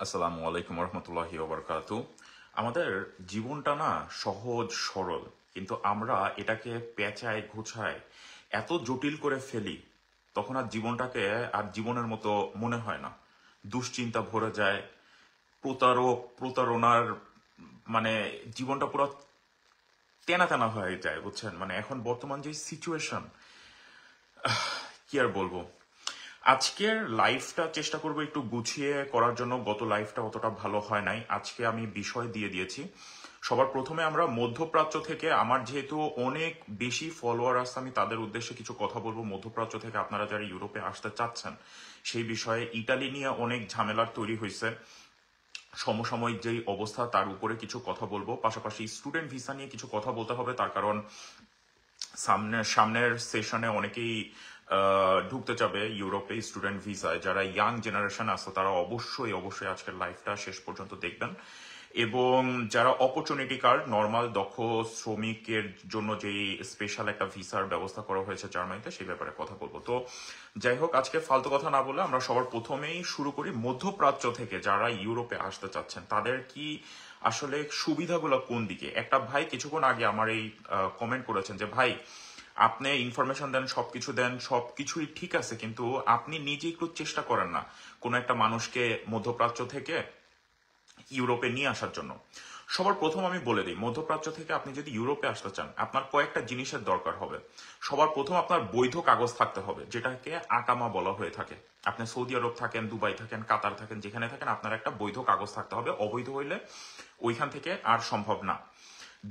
আসসালামু আলাইকুম রহমতুল্লাহি ওবরকাতু। আমাদের জীবনটা না সহজ সরল, কিন্তু আমরা এটাকে পেঁচায় ঘুচায় এত জটিল করে ফেলি, তখন আর জীবনটাকে আর জীবনের মতো মনে হয় না। দুশ্চিন্তা ভরে যায়, প্রতারণার মানে জীবনটা পুরো তেনা তেনা হয়ে যায়, বুঝছেন? মানে এখন বর্তমান যে সিচুয়েশন, কি আর বলবো। আজকের লাইফটা চেষ্টা করবো একটু গুছিয়ে করার জন্য। গত লাইফটা অতটা ভালো হয় নাই, আজকে আমি বিষয় দিয়ে দিয়েছি। সবার প্রথমে আমরা মধ্যপ্রাচ্য থেকে, আমার যেহেতু অনেক বেশি ফলোয়ার আছে, আমি তাদের উদ্দেশ্যে কিছু কথা বলবো। মধ্যপ্রাচ্য থেকে আপনারা যারা ইউরোপে আসতে চাচ্ছেন, সেই বিষয়ে ইটালি নিয়ে অনেক ঝামেলার তৈরি হয়েছে, সমসাময়িক যেই অবস্থা তার উপরে কিছু কথা বলবো। পাশাপাশি স্টুডেন্ট ভিসা নিয়ে কিছু কথা বলতে হবে, তার কারণ সামনের সেশনে অনেকেই ঢুকতে যাবে ইউরোপে স্টুডেন্ট ভিসায়। যারা ইয়াং জেনারেশন আছে তারা অবশ্যই অবশ্যই আজকের লাইফটা শেষ পর্যন্ত দেখবেন। এবং যারা অপরচুনিটি কার্ড, নর্মাল দক্ষ শ্রমিকের জন্য যে স্পেশাল একটা ভিসার ব্যবস্থা করা হয়েছে জার্মানিতে, সেই ব্যাপারে কথা বলবো। তো যাই হোক, আজকে ফালতু কথা না বলে আমরা সবার প্রথমেই শুরু করি। মধ্যপ্রাচ্য থেকে যারা ইউরোপে আসতে চাচ্ছেন তাদের কি আসলে সুবিধাগুলো কোন দিকে? একটা ভাই কিছুক্ষণ আগে আমার এই কমেন্ট করেছেন যে ভাই, আপনি ইনফরমেশন দেন, সবকিছু দেন, সবকিছুই ঠিক আছে, কিন্তু আপনি নিজে একটু চেষ্টা করেন না কোনো একটা মানুষকে মধ্যপ্রাচ্য থেকে ইউরোপে নিয়ে আসার জন্য। সবার প্রথম আমি বলে দিই, মধ্যপ্রাচ্য থেকে আপনি যদি ইউরোপে আসতে চান, আপনার কয়েকটা জিনিসের দরকার হবে। সবার প্রথম আপনার বৈধ কাগজ থাকতে হবে, যেটাকে আকামা বলা হয়ে থাকে। আপনি সৌদি আরব থাকেন, দুবাই থাকেন, কাতার থাকেন, যেখানে থাকেন, আপনার একটা বৈধ কাগজ থাকতে হবে। অবৈধ হইলে ওইখান থেকে আর সম্ভব না।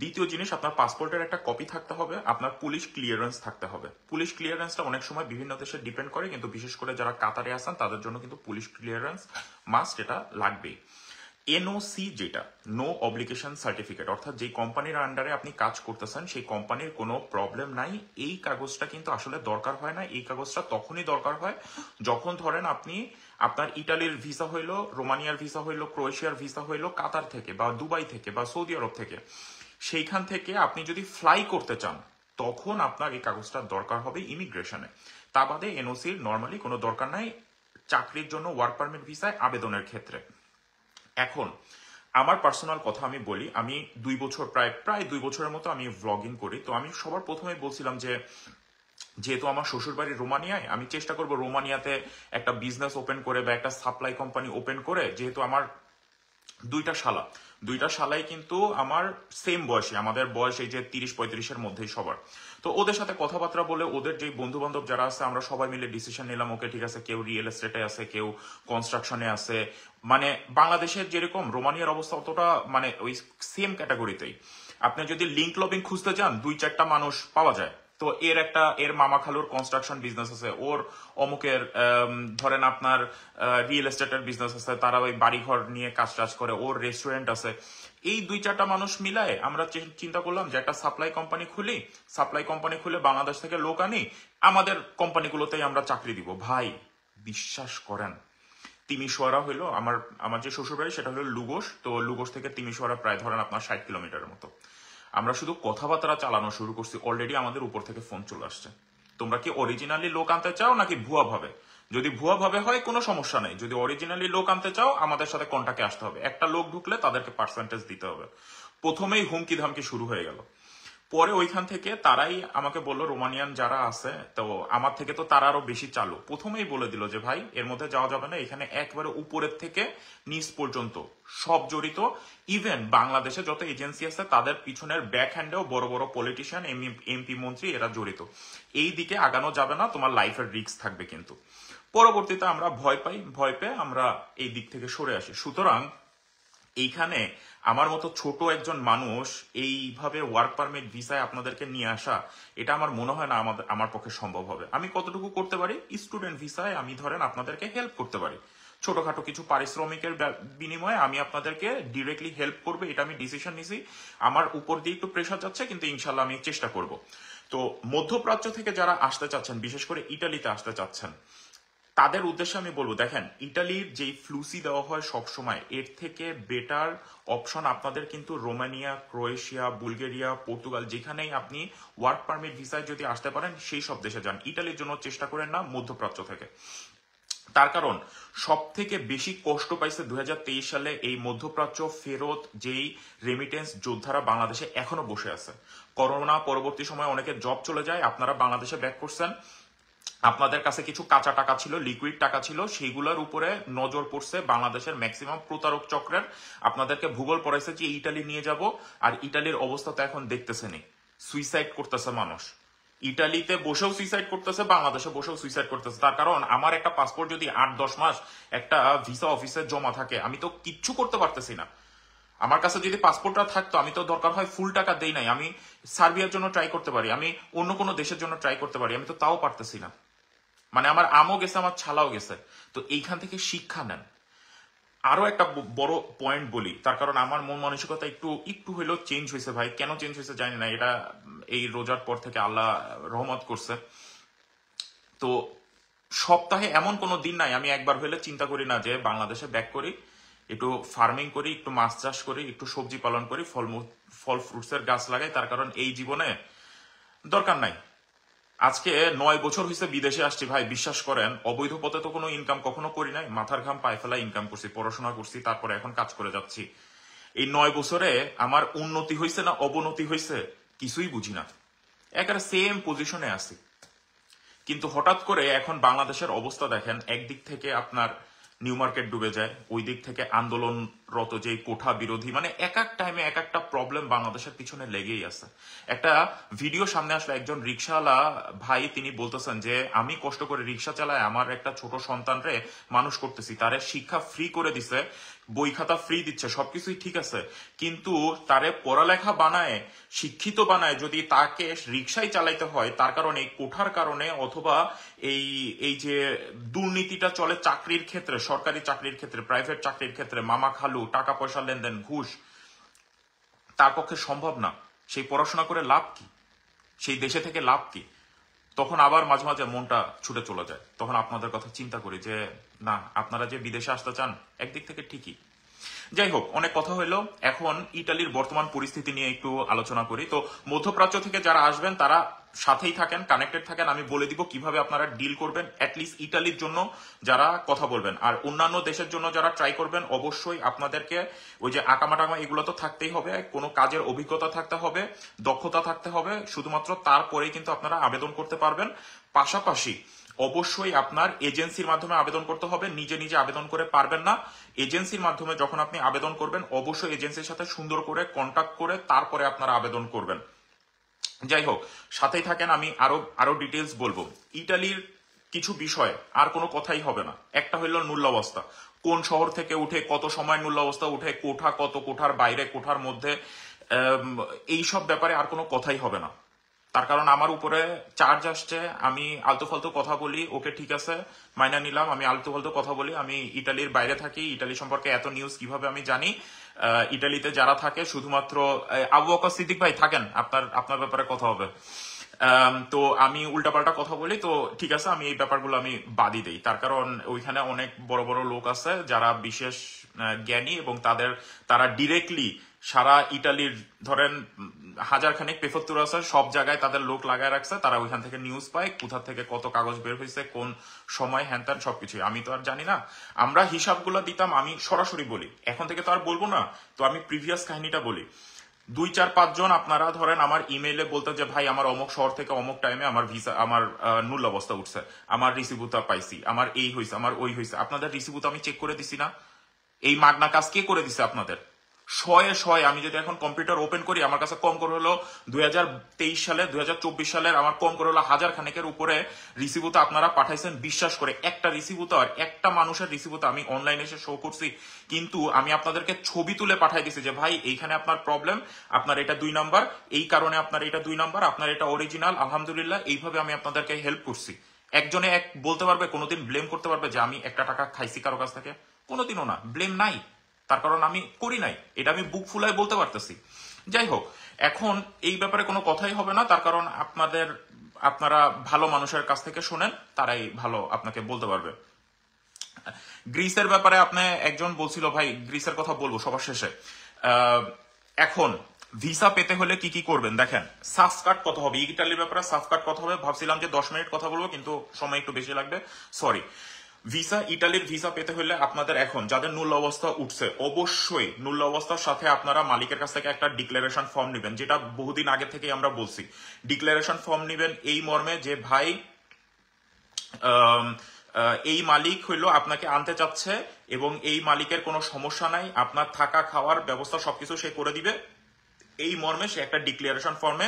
দ্বিতীয় জিনিস, আপনার পাসপোর্টের একটা কপি থাকতে হবে, আপনার পুলিশ ক্লিয়ারেন্স থাকতে হবে। পুলিশ ক্লিয়ারেন্সটা অনেক সময় বিভিন্ন দেশে ডিপেন্ড করে, কিন্তু বিশেষ করে যারা কাতারে আছেন তাদের জন্য কিন্তু পুলিশ ক্লিয়ারেন্স মাস্ট, এটা লাগবেই। এনওসি, যেটা নো অব্লিগেশন সার্টিফিকেট, অর্থাৎ যে কোম্পানির আন্ডারে আপনি কাজ করতেছেন সেই কোম্পানির কোনো প্রবলেম নাই, এই কাগজটা কিন্তু আসলে দরকার হয় না। এই কাগজটা তখনই দরকার হয় যখন ধরেন আপনি আপনার ইটালির ভিসা হইলো, রোমানিয়ার ভিসা হইলো, ক্রোয়েশিয়ার ভিসা হইলো কাতার থেকে বা দুবাই থেকে বা সৌদি আরব থেকে, সেইখান থেকে আপনি যদি ফ্লাই করতে চান, তখন আপনার এই কাগজটার দরকার হবে ইমিগ্রেশনে। তা বাদে এনওসির নর্মালি কোনো দরকার নাই চাকরির জন্য, ওয়ার্ক পারমিট ভিসায় আবেদনের ক্ষেত্রে। এখন আমার পার্সোনাল কথা আমি বলি, আমি 2 বছর, প্রায় 2 বছরের মতো আমি ভ্লগিং করি। তো আমি সবার প্রথমে বলছিলাম যে যেহেতু আমার শ্বশুর বাড়ি রোমানিয়ায়, আমি চেষ্টা করব রোমানিয়াতে একটা বিজনেস ওপেন করে বা একটা সাপ্লাই কোম্পানি ওপেন করে। যেহেতু আমার দুইটা শালা, দুইটা শালাই কিন্তু আমার সেম বয়সী, আমাদের বয়স এই যে 30-35-এর মধ্যেই সবার। তো ওদের সাথে কথাবার্তা বলে, ওদের যে বন্ধু বান্ধব যারা আছে, আমরা সবাই মিলে ডিসিশন নিলাম, ওকে ঠিক আছে, কেউ রিয়েল এস্টেটে আছে, কেউ কনস্ট্রাকশনে আছে। মানে বাংলাদেশের যেরকম, রোমানিয়ার অবস্থা অতটা, মানে ওই সেম ক্যাটাগরিতেই। আপনি যদি লিঙ্ক লবিং খুঁজতে চান, 2-4টা মানুষ পাওয়া যায়। তো এর মামা খালুর কনস্ট্রাকশন বিজনেস আছে, ওর অমুকের ধরেন আপনার রিয়েল এস্টেটের বিজনেস আছে, তারা ওই বাড়িঘর নিয়ে কাজ টাজ করে, ওর রেস্টুরেন্ট আছে। এই 2-4টা মানুষ মিলায় আমরা চিন্তা করলাম যে একটা সাপ্লাই কোম্পানি খুলি। সাপ্লাই কোম্পানি খুলে বাংলাদেশ থেকে লোক আনি, আমাদের কোম্পানিগুলোতেই আমরা চাকরি দিব। ভাই বিশ্বাস করেন, তিমিশোয়ারা হইলো আমার আমার যে শ্বশুরবাড়ি, সেটা হলো লুগোস। তো লুগোস থেকে তিমিশোয়ারা প্রায় ধরেন আপনার 60 কিলোমিটারের মতো। আমরা শুধু কথাবার্তা চালানো শুরু করছি, অলরেডি আমাদের উপর থেকে ফোন চলে আসছে। তোমরা কি অরিজিনালি লোক আনতে চাও নাকি ভুয়া ভাবে? যদি ভুয়া ভাবে হয় কোনো সমস্যা নেই, যদি অরিজিনালি লোক আনতে চাও আমাদের সাথে কন্টাক্টে আসতে হবে। একটা লোক ঢুকলে তাদেরকে পার্সেন্টেজ দিতে হবে। প্রথমেই হুমকি ধামকি শুরু হয়ে গেল। পরে ওইখান থেকে তারাই আমাকে বললো, রোমানিয়ান যারা আছে, তো আমার থেকে তো তারা আরো বেশি চালু, প্রথমেই বলে দিল যে ভাই এর মধ্যে যাওয়া যাবে না, এখানে একবারে উপরের থেকে নিচ পর্যন্ত সব জড়িত। ইভেন বাংলাদেশে যত এজেন্সি আছে তাদের পিছনের ব্যাক হ্যান্ডেও বড় বড় পলিটিশিয়ান, এমপি মন্ত্রী, এরা জড়িত। এই দিকে আগানো যাবে না, তোমার লাইফের রিস্ক থাকবে কিন্তু। পরবর্তীতে আমরা ভয় পেয়ে আমরা এই দিক থেকে সরে আসি। সুতরাং এইখানে আমার মতো ছোট একজন মানুষ এইভাবে ওয়ার্ক পারমিট ভিসায় আপনাদেরকে নিয়ে আসা, এটা আমার মনে হয় না আমার পক্ষে সম্ভব হবে। আমি কতটুকু করতে পারি, স্টুডেন্ট ভিসায় আমি ধরেন আপনাদেরকে হেল্প করতে পারি, ছোটখাটো কিছু পারিশ্রমিকের বিনিময়ে আমি আপনাদেরকে ডিরেক্টলি হেল্প করবে, এটা আমি ডিসিশন নিছি। আমার উপর দিয়ে একটু প্রেশার যাচ্ছে, কিন্তু ইনশাল্লাহ আমি চেষ্টা করব। তো মধ্যপ্রাচ্য থেকে যারা আসতে চাচ্ছেন, বিশেষ করে ইটালিতে আসতে চাচ্ছেন, তাদের উদ্দেশ্যে আমি বলবো, দেখেন ইটালির যেই ফ্লুসি দেওয়া হয় সব সময়, এর থেকে বেটার অপশন আপনাদের কিন্তু রোমানিয়া, ক্রোয়েশিয়া, বুলগেরিয়া, পর্তুগাল, যেখানেই আপনি ওয়ার্ক পারমিট ভিসায় যদি আসতে পারেন সেই সব দেশে যান। ইটালির জন্য চেষ্টা করেন না মধ্যপ্রাচ্য থেকে। তার কারণ সব থেকে বেশি কষ্ট পাইছে 2023 সালে এই মধ্যপ্রাচ্য ফেরত যেই রেমিটেন্স যোদ্ধারা বাংলাদেশে এখনো বসে আছে। করোনা পরবর্তী সময়ে অনেকের জব চলে যায়, আপনারা বাংলাদেশে ব্যাক করছেন, আপনাদের কাছে কিছু কাঁচা টাকা ছিল, লিকুইড টাকা ছিল, সেইগুলোর উপরে নজর পড়ছে বাংলাদেশের ম্যাক্সিমাম প্রতারক চক্রের। আপনাদেরকে ভূগোল পড়াইছে যে ইটালি নিয়ে যাব, আর ইটালির অবস্থা তো এখন দেখতেছেনি, সুইসাইড করতেছে মানুষ। ইটালিতে বসেও সুইসাইড করতেছে, বাংলাদেশে বসেও সুইসাইড করতেছে। তার কারণ আমার একটা পাসপোর্ট যদি 8-10 মাস একটা ভিসা অফিসে জমা থাকে, আমি তো কিচ্ছু করতে পারতেছি না। আমার কাছে যদি পাসপোর্টটা থাকতো, আমি তো দরকার হয় ফুল টাকা দেই নাই, আমি সার্বিয়ার জন্য ট্রাই করতে পারি, আমি অন্য কোনো দেশের জন্য ট্রাই করতে পারি, আমি তো তাও পারতেছি না। মানে আমার আমও গেছে, আমার ছালাও গেছে। তো এইখান থেকে শিক্ষা নেন। আরো একটা বড় পয়েন্ট বলি, তার কারণ আমার মন মানসিকতা একটু একটু হইলেও চেঞ্জ হয়েছে ভাই। কেন চেঞ্জ হয়েছে জানি না, এটা এই রোজার পর থেকে আল্লাহ রহমত করছে। তো সপ্তাহে এমন কোনো দিন নাই আমি একবার হইলে চিন্তা করি না যে বাংলাদেশে ব্যাক করি, একটু ফার্মিং করি, একটু মাছ চাষ করি, একটু সবজি পালন করি, ফল ফ্রুটসের গাছ লাগাই। তার কারণ এই জীবনে দরকার নাই। আজকে 9 বছর হয়েছে বিদেশে আসছি ভাই, বিশ্বাস করেন অবৈধ পথে তো কোনো ইনকাম কখনো করি নাই, মাথার ঘাম পায়ে ফেলা ইনকাম করছি, পড়াশোনা করছি, তারপরে এখন কাজ করে যাচ্ছি। এই 9 বছরে আমার উন্নতি হয়েছে না অবনতি হয়েছে কিছুই বুঝি না, একেবারে সেম পজিশনে আছি। কিন্তু হঠাৎ করে এখন বাংলাদেশের অবস্থা দেখেন, একদিক থেকে আপনার নিউ মার্কেট ডুবে যায়, ওই দিক থেকে আন্দোলনরত যে কোঠা বিরোধী, মানে এক এক টাইমে এক একটা প্রবলেম বাংলাদেশের পিছনে লেগেই আছে। একটা ভিডিও সামনে আসলে একজন রিক্সাওয়ালা ভাই, তিনি বলতেছেন যে আমি কষ্ট করে রিক্সা চালায় আমার একটা ছোট সন্তানরে মানুষ করতেছি, তারে শিক্ষা ফ্রি করে দিছে, বই খাতা ফ্রি দিচ্ছে, সবকিছুই ঠিক আছে, কিন্তু তারে পড়ালেখা বানায়, শিক্ষিত বানায় যদি তাকে রিক্সায় চালাইতে হয়, তার কারণে কোঠার কারণে অথবা এই এই যে দুর্নীতিটা চলে চাকরির ক্ষেত্রে, সরকারি চাকরির ক্ষেত্রে, প্রাইভেট চাকরির ক্ষেত্রে, মামা খালু, টাকা পয়সা লেনদেন, ঘুষ, তার পক্ষে সম্ভব না। সেই পড়াশোনা করে লাভ কি, সেই দেশে থেকে লাভ কি? তখন আবার মাঝে মাঝে মনটা ছুটে চলে যায়, তখন আপনাদের কথা চিন্তা করি যে না, আপনারা যে বিদেশে আসতে চান একদিক থেকে ঠিকই। যাই হোক, অনেক কথা হইলো, এখন ইটালির বর্তমান পরিস্থিতি নিয়ে একটু আলোচনা করি। তো মধ্যপ্রাচ্য থেকে যারা আসবেন তারা সাথেই থাকেন, কানেক্টেড থাকেন, আমি বলে দিব কিভাবে আপনারা ডিল করবেন, অ্যাটলিস্ট ইটালির জন্য যারা কথা বলবেন। আর অন্যান্য দেশের জন্য যারা ট্রাই করবেন, অবশ্যই আপনাদেরকে ওই যে আকামাটামা এগুলো তো থাকতেই হবে, কোনো কাজের অভিজ্ঞতা থাকতে হবে, দক্ষতা থাকতে হবে, শুধুমাত্র তারপরেই কিন্তু আপনারা আবেদন করতে পারবেন। পাশাপাশি অবশ্যই আপনার এজেন্সির মাধ্যমে আবেদন করতে হবে, নিজে নিজে আবেদন করে পারবেন না। এজেন্সির মাধ্যমে যখন আপনি আবেদন করবেন, অবশ্যই এজেন্সির সাথে সুন্দর করে কন্ট্যাক্ট করে তারপরে আপনারা আবেদন করবেন। যাই হোক, সাথেই থাকেন, আমি আরো আরো ডিটেলস বলবো। ইটালির কিছু বিষয় আর কোনো কথাই হবে না। একটা হইল মূল্যাবস্থা, কোন শহর থেকে উঠে কত সময় মূল্যাবস্থা উঠে, কোঠা কত, কোঠার বাইরে, কোঠার মধ্যে, এই সব ব্যাপারে আর কোনো কথাই হবে না। তার কারণ আমার উপরে চার্জ আসছে, আমি আলতু ফালতু কথা বলি, ওকে ঠিক আছে মাইনা নিলাম, আমি আলতু ফালতু কথা বলি, আমি ইটালির বাইরে থাকি, ইটালি সম্পর্কে এত নিউজ কিভাবে আমি জানি? ইটালিতে যারা থাকে শুধুমাত্র আবু বকর সিদ্দিক ভাই থাকেন, আপনার আপনার ব্যাপারে কথা হবে। তো আমি উল্টাপাল্টা কথা বলি, তো ঠিক আছে, আমি এই ব্যাপারগুলো আমি বাদই দেই। তার কারণ ওইখানে অনেক বড় বড় লোক আছে যারা বিশেষ জ্ঞানী, এবং তারা ডিরেক্টলি সারা ইটালির ধরেন হাজার খানিক প্রেফেক্টর আছে, সব জায়গায় তাদের লোক লাগায় রাখছে, তারা ওইখান থেকে নিউজ পায়, কোথা থেকে কত কাগজ বের হয়েছে, কোন সময়, হ্যান ত্যান সবকিছু। আমি তো আর জানি না, আমরা হিসাবগুলো দিতাম, আমি সরাসরি বলি, এখন থেকে তো আর বলবো না। তো আমি প্রিভিয়াস কাহিনীটা বলি। 2-4-5 জন আপনারা ধরেন আমার ইমেইলে বলতেন যে ভাই আমার অমুক শহর থেকে অমুক টাইমে আমার ভিসা, আমার মূল অবস্থা উঠছে, আমার রিসিভুতা পাইছি, আমার এই হয়েছে, আমার ওই হয়েছে। আপনাদের রিসিভুতা আমি চেক করে দিছি না? এই মাগনা কাজ কে করে দিছে আপনাদের? শয়ে আমি যদি এখন কম্পিউটার ওপেন করি, আমার কাছে কম করে হলো 2023 সালে, 2024 সালের আমার কম করে হলো 1000 খানেকের উপরে রিসিভুতা আপনারা পাঠাইছেন। বিশ্বাস করে একটা রিসিভুতা, আর একটা মানুষের রিসিভুতা আমি অনলাইনে এসে শো করছি, কিন্তু আমি আপনাদেরকে ছবি তুলে পাঠাই দিছি যে ভাই এইখানে আপনার প্রবলেম, আপনার এটা 2 নাম্বার, এই কারণে আপনার এটা 2 নাম্বার, আপনার এটা অরিজিনাল, আলহামদুলিল্লাহ। এইভাবে আমি আপনাদেরকে হেল্প করছি। একজনে এক বলতে পারবে, কোনোদিন ব্লেম করতে পারবে যে আমি একটা টাকা খাইছি কারো কাছ থেকে? কোনোদিনও না, ব্লেম নাই। তার কারণ আমি করি নাই, এটা আমি বুক ফুলায় বলতে পারতেছি। যাই হোক, এখন এই ব্যাপারে কোনো কথাই হবে না, তার কারণ আপনারা ভালো মানুষের কাছ থেকে শোনেন, তারাই ভালো আপনাকে বলতে পারবে। গ্রিসের ব্যাপারে আপনি একজন বলছিল, ভাই গ্রিসের কথা বলবো সবার শেষে। এখন ভিসা পেতে হলে কি কি করবেন দেখেন। সাফকাট কথা হবে, ইটালির ব্যাপারে সাফকাট কথা হবে। ভাবছিলাম যে 10 মিনিট কথা বলবো, কিন্তু সময় একটু বেশি লাগবে, সরি। ভিসা, ইটালির ভিসা পেতে হলে আপনাদের এখন যাদের নুল অবস্থা উঠছে, অবশ্যই নুল অবস্থার সাথে আপনারা মালিকের কাছ থেকে একটা ডিক্লারেশন ফর্ম নেবেন, যেটা বহুদিন আগে থেকে আমরা বলছি। ডিক্লারেশন ফর্ম নেবেন এই মর্মে যে ভাই এই মালিক হইলো আপনাকে আনতে চাচ্ছে এবং এই মালিকের কোনো সমস্যা নাই, আপনার থাকা খাওয়ার ব্যবস্থা সবকিছু সে করে দিবে, এই মর্মে সে একটা ডিক্লারেশন ফর্মে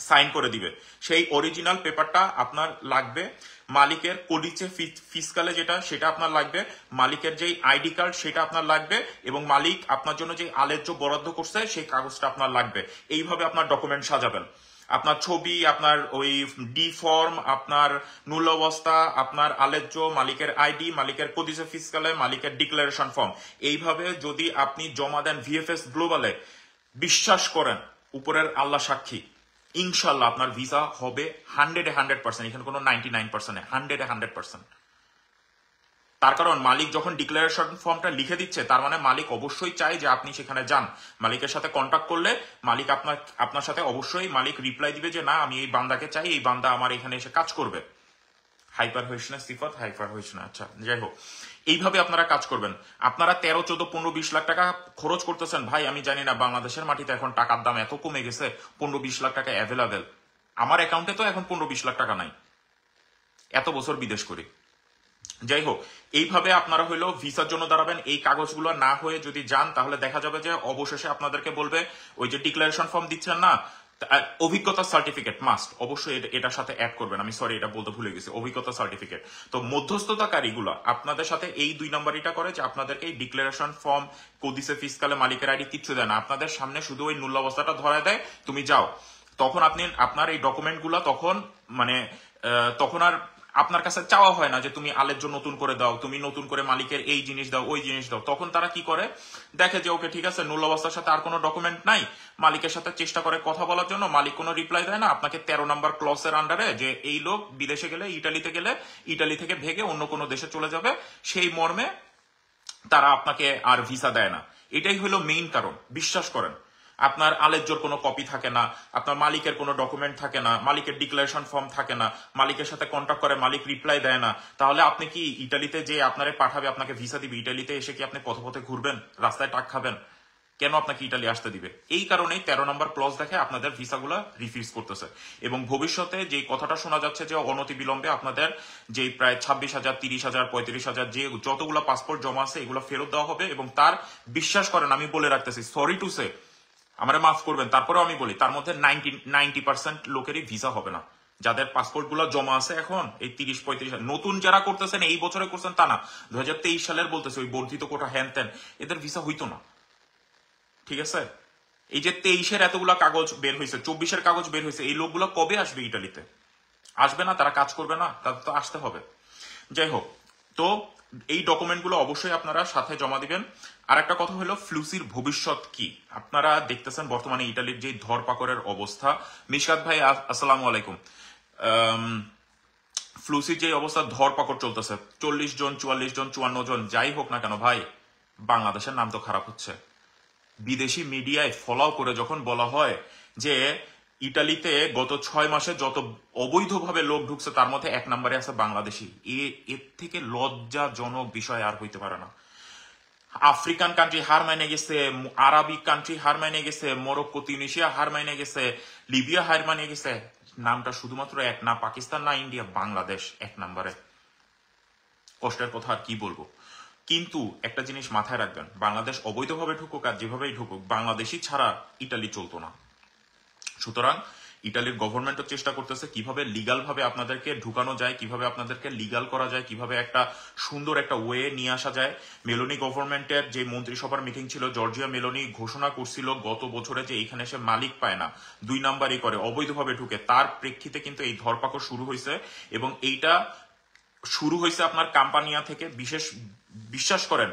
সাইন করে দিবে। সেই অরিজিনাল পেপারটা আপনার লাগবে। মালিকের কলিচে ফিসকালে যেটা, সেটা আপনার লাগবে। মালিকের যেই আইডি কার্ড সেটা আপনার লাগবে এবং মালিক আপনার জন্য যে আলেজ্য বরাদ্দ করছে সেই কাগজটা আপনার লাগবে। এইভাবে আপনার ডকুমেন্ট সাজাবেন। আপনার ছবি, আপনার ওই ডি ফর্ম, আপনার নুল অবস্থা, আপনার আলেজ্য, মালিকের আইডি, মালিকের কদিসে ফিসকালে, মালিকের ডিক্লারেশন ফর্ম, এইভাবে যদি আপনি জমা দেন ভিএফএস গ্লোবালে, বিশ্বাস করেন, উপরের আল্লাহ সাক্ষী, ইনশাল্লাহ আপনার ভিসা হবে 100%। এখানে কোনো 99%, 100%। তার কারণ মালিক যখন ডিক্লারেশন ফর্মটা লিখে দিচ্ছে, তার মানে মালিক অবশ্যই চায় যে আপনি সেখানে যান। মালিকের সাথে কন্ট্যাক্ট করলে মালিক আপনার সাথে অবশ্যই মালিক রিপ্লাই দিবে যে না, আমি এই বান্দাকে চাই, এই বান্দা আমার এখানে এসে কাজ করবে। হাইপার হইস না সিফাত, হাইপার হইস না। আচ্ছা, যাই হোক, এইভাবে আপনারা কাজ করবেন। আপনারা 13, 14, 15, 20 লাখ টাকা খরচ করতেছেন। ভাই আমি জানি না বাংলাদেশের মাটিতে এখন টাকার দাম এত কমে গেছে, 15-20 লাখ টাকা অ্যাভেলেবেল। আমার অ্যাকাউন্টে তো এখন 15-20 লাখ টাকা নাই, এত বছর বিদেশ করি। যাই হোক, এইভাবে আপনারা হইলো ভিসার জন্য দাঁড়াবেন। এই কাগজগুলো না হয়ে যদি যান, তাহলে দেখা যাবে যে অবশেষে আপনাদেরকে বলবে ওই যে ডিক্লারেশন ফর্ম দিচ্ছেন না, অভিজ্ঞতা সার্টিফিকেট মাস্ট, অবশ্যই এটার সাথে অ্যাড করবেন। আমি সরি, এটা বলতে ভুলে গেছি, অভিজ্ঞতা সার্টিফিকেট। তো মধ্যস্থতাকারীগুলো আপনাদের সাথে এই 2 নম্বরটা করে যে আপনাদেরকে এই ডিক্লারেশন ফর্ম, কদিসে ফিসকালে, মালিকের আইডি কিচ্ছু দেয় না, আপনাদের সামনে শুধু ওই নুল অবস্থাটা ধরায় দেয়, তুমি যাও। তখন আপনার এই ডকুমেন্টগুলো তখন আর আপনার কাছে চাওয়া হয় না যে তুমি আলেজ্য নতুন করে দাও, তুমি নতুন করে মালিকের এই জিনিস দাও, ওই জিনিস দাও। তখন তারা কি করে, দেখে যে ওকে ঠিক আছে, নুল অবস্থার সাথে আর কোনো ডকুমেন্ট নাই, মালিকের সাথে চেষ্টা করে কথা বলার জন্য, মালিক কোনো রিপ্লাই দেয় না, আপনাকে 13 নম্বর ক্লসের আন্ডারে যে এই লোক বিদেশে গেলে, ইটালিতে গেলে, ইটালি থেকে ভেগে অন্য কোনো দেশে চলে যাবে, সেই মর্মে তারা আপনাকে আর ভিসা দেয় না। এটাই হলো মেইন কারণ। বিশ্বাস করেন, আপনার আলেজ্যর কোনো কপি থাকে না, আপনার মালিকের কোনো ডকুমেন্ট থাকে না, মালিকের ডিক্লারেশন ফর্ম থাকে না, মালিকের সাথে কন্ট্যাক্ট করে মালিক রিপ্লাই দেয় না, তাহলে আপনি কি ইটালিতে যে আপনারে পাঠাবে, আপনাকে ভিসা দিবে, ইটালিতে এসে কি আপনি পথে পথে ঘুরবেন, রাস্তায় টাক খাবেন? কেন আপনাকে ইটালি আসতে দিবে? এই কারণেই 13 নম্বর ক্লজ দেখে আপনাদের ভিসাগুলো রিফিউজ করতেছে। এবং ভবিষ্যতে যে কথাটা শোনা যাচ্ছে যে অনতি বিলম্বে আপনাদের যে প্রায় 26,000, 30,000, 35,000 যে যতগুলো পাসপোর্ট জমা আছে এগুলো ফেরত দেওয়া হবে। এবং তার, বিশ্বাস করেন, আমি বলে রাখতেছি, সরি টু সে, আমারে মাফ করবেন, তারপরেও আমি বলি, তার মধ্যে 90% লোকেরই ভিসা হবে না। যাদের পাসপোর্ট গুলো জমা আছে এখন, এই 30-35, নতুন যারা করতেছেন, এই বছরে করছেন তা না, 2023 সালের বলতেছে, ওই বর্ধিত কোটা হ্যান ত্যান, এদের ভিসা হইতো না। ঠিক আছে, এই যে 23-এর এতগুলা কাগজ বের হয়েছে, 24-এর কাগজ বের হয়েছে, এই লোকগুলো কবে আসবে ইটালিতে? আসবে না, তারা কাজ করবে না, তাদের তো আসতে হবে। যাই হোক, তো এই ডকুমেন্টগুলো অবশ্যই আপনারা সাথে জমা দিবেন। আর একটা কথা হলো, ফ্লুসির ভবিষ্যৎ কি? আপনারা দেখতেছেন বর্তমানে ইটালির যে ধরপাকড়ের অবস্থা। মিশকাত ভাই আসসালামু আলাইকুম। ফ্লুসির যে অবস্থা, ধরপাকড় চলতেছে, 40 জন, 44 জন, 54 জন, যাই হোক না কেন ভাই, বাংলাদেশের নাম তো খারাপ হচ্ছে। বিদেশি মিডিয়ায় ফলো করে যখন বলা হয় যে ইটালিতে গত 6 মাসে যত অবৈধভাবে লোক ঢুকছে তার মধ্যে 1 নম্বরে আছে বাংলাদেশি, এর থেকে লজ্জাজনক বিষয় আর হইতে পারে না। আফ্রিকান কান্ট্রি হার মাইনে গেছে, আরবিক কান্ট্রি হার মাইনে গেছে, মরক্কো, তিউনিসিয়া হার মাইনে গেছে, লিবিয়া হার মাইনে গেছে, নামটা শুধুমাত্র এক, না পাকিস্তান না ইন্ডিয়া, বাংলাদেশ 1 নম্বরে। কষ্টের কথা আর কি বলবো। কিন্তু একটা জিনিস মাথায় রাখবেন, বাংলাদেশ অবৈধভাবে ঢুকুক আর যেভাবেই ঢুকুক, বাংলাদেশি ছাড়া ইটালি চলতো না। সুতরাং ইটালির গভর্নমেন্টও চেষ্টা করতেছে কিভাবে লিগাল ভাবে আপনাদেরকে ঢুকানো যায়, কিভাবে আপনাদেরকে লিগাল করা যায়, কিভাবে একটা সুন্দর একটা ওয়ে নিয়ে আসা যায়। মেলোনি গভর্নমেন্টের যে মন্ত্রিসভার মিটিং ছিল, জর্জিয়া মেলোনি ঘোষণা করছিল গত বছরে যে এইখানে সে মালিক পায় না, 2 নাম্বারই করে, অবৈধভাবে ঢুকে। তার প্রেক্ষিতে কিন্তু এই ধরপাকড় শুরু হয়েছে এবং এইটা শুরু হয়েছে আপনার কাম্পানিয়া থেকে। বিশ্বাস করেন,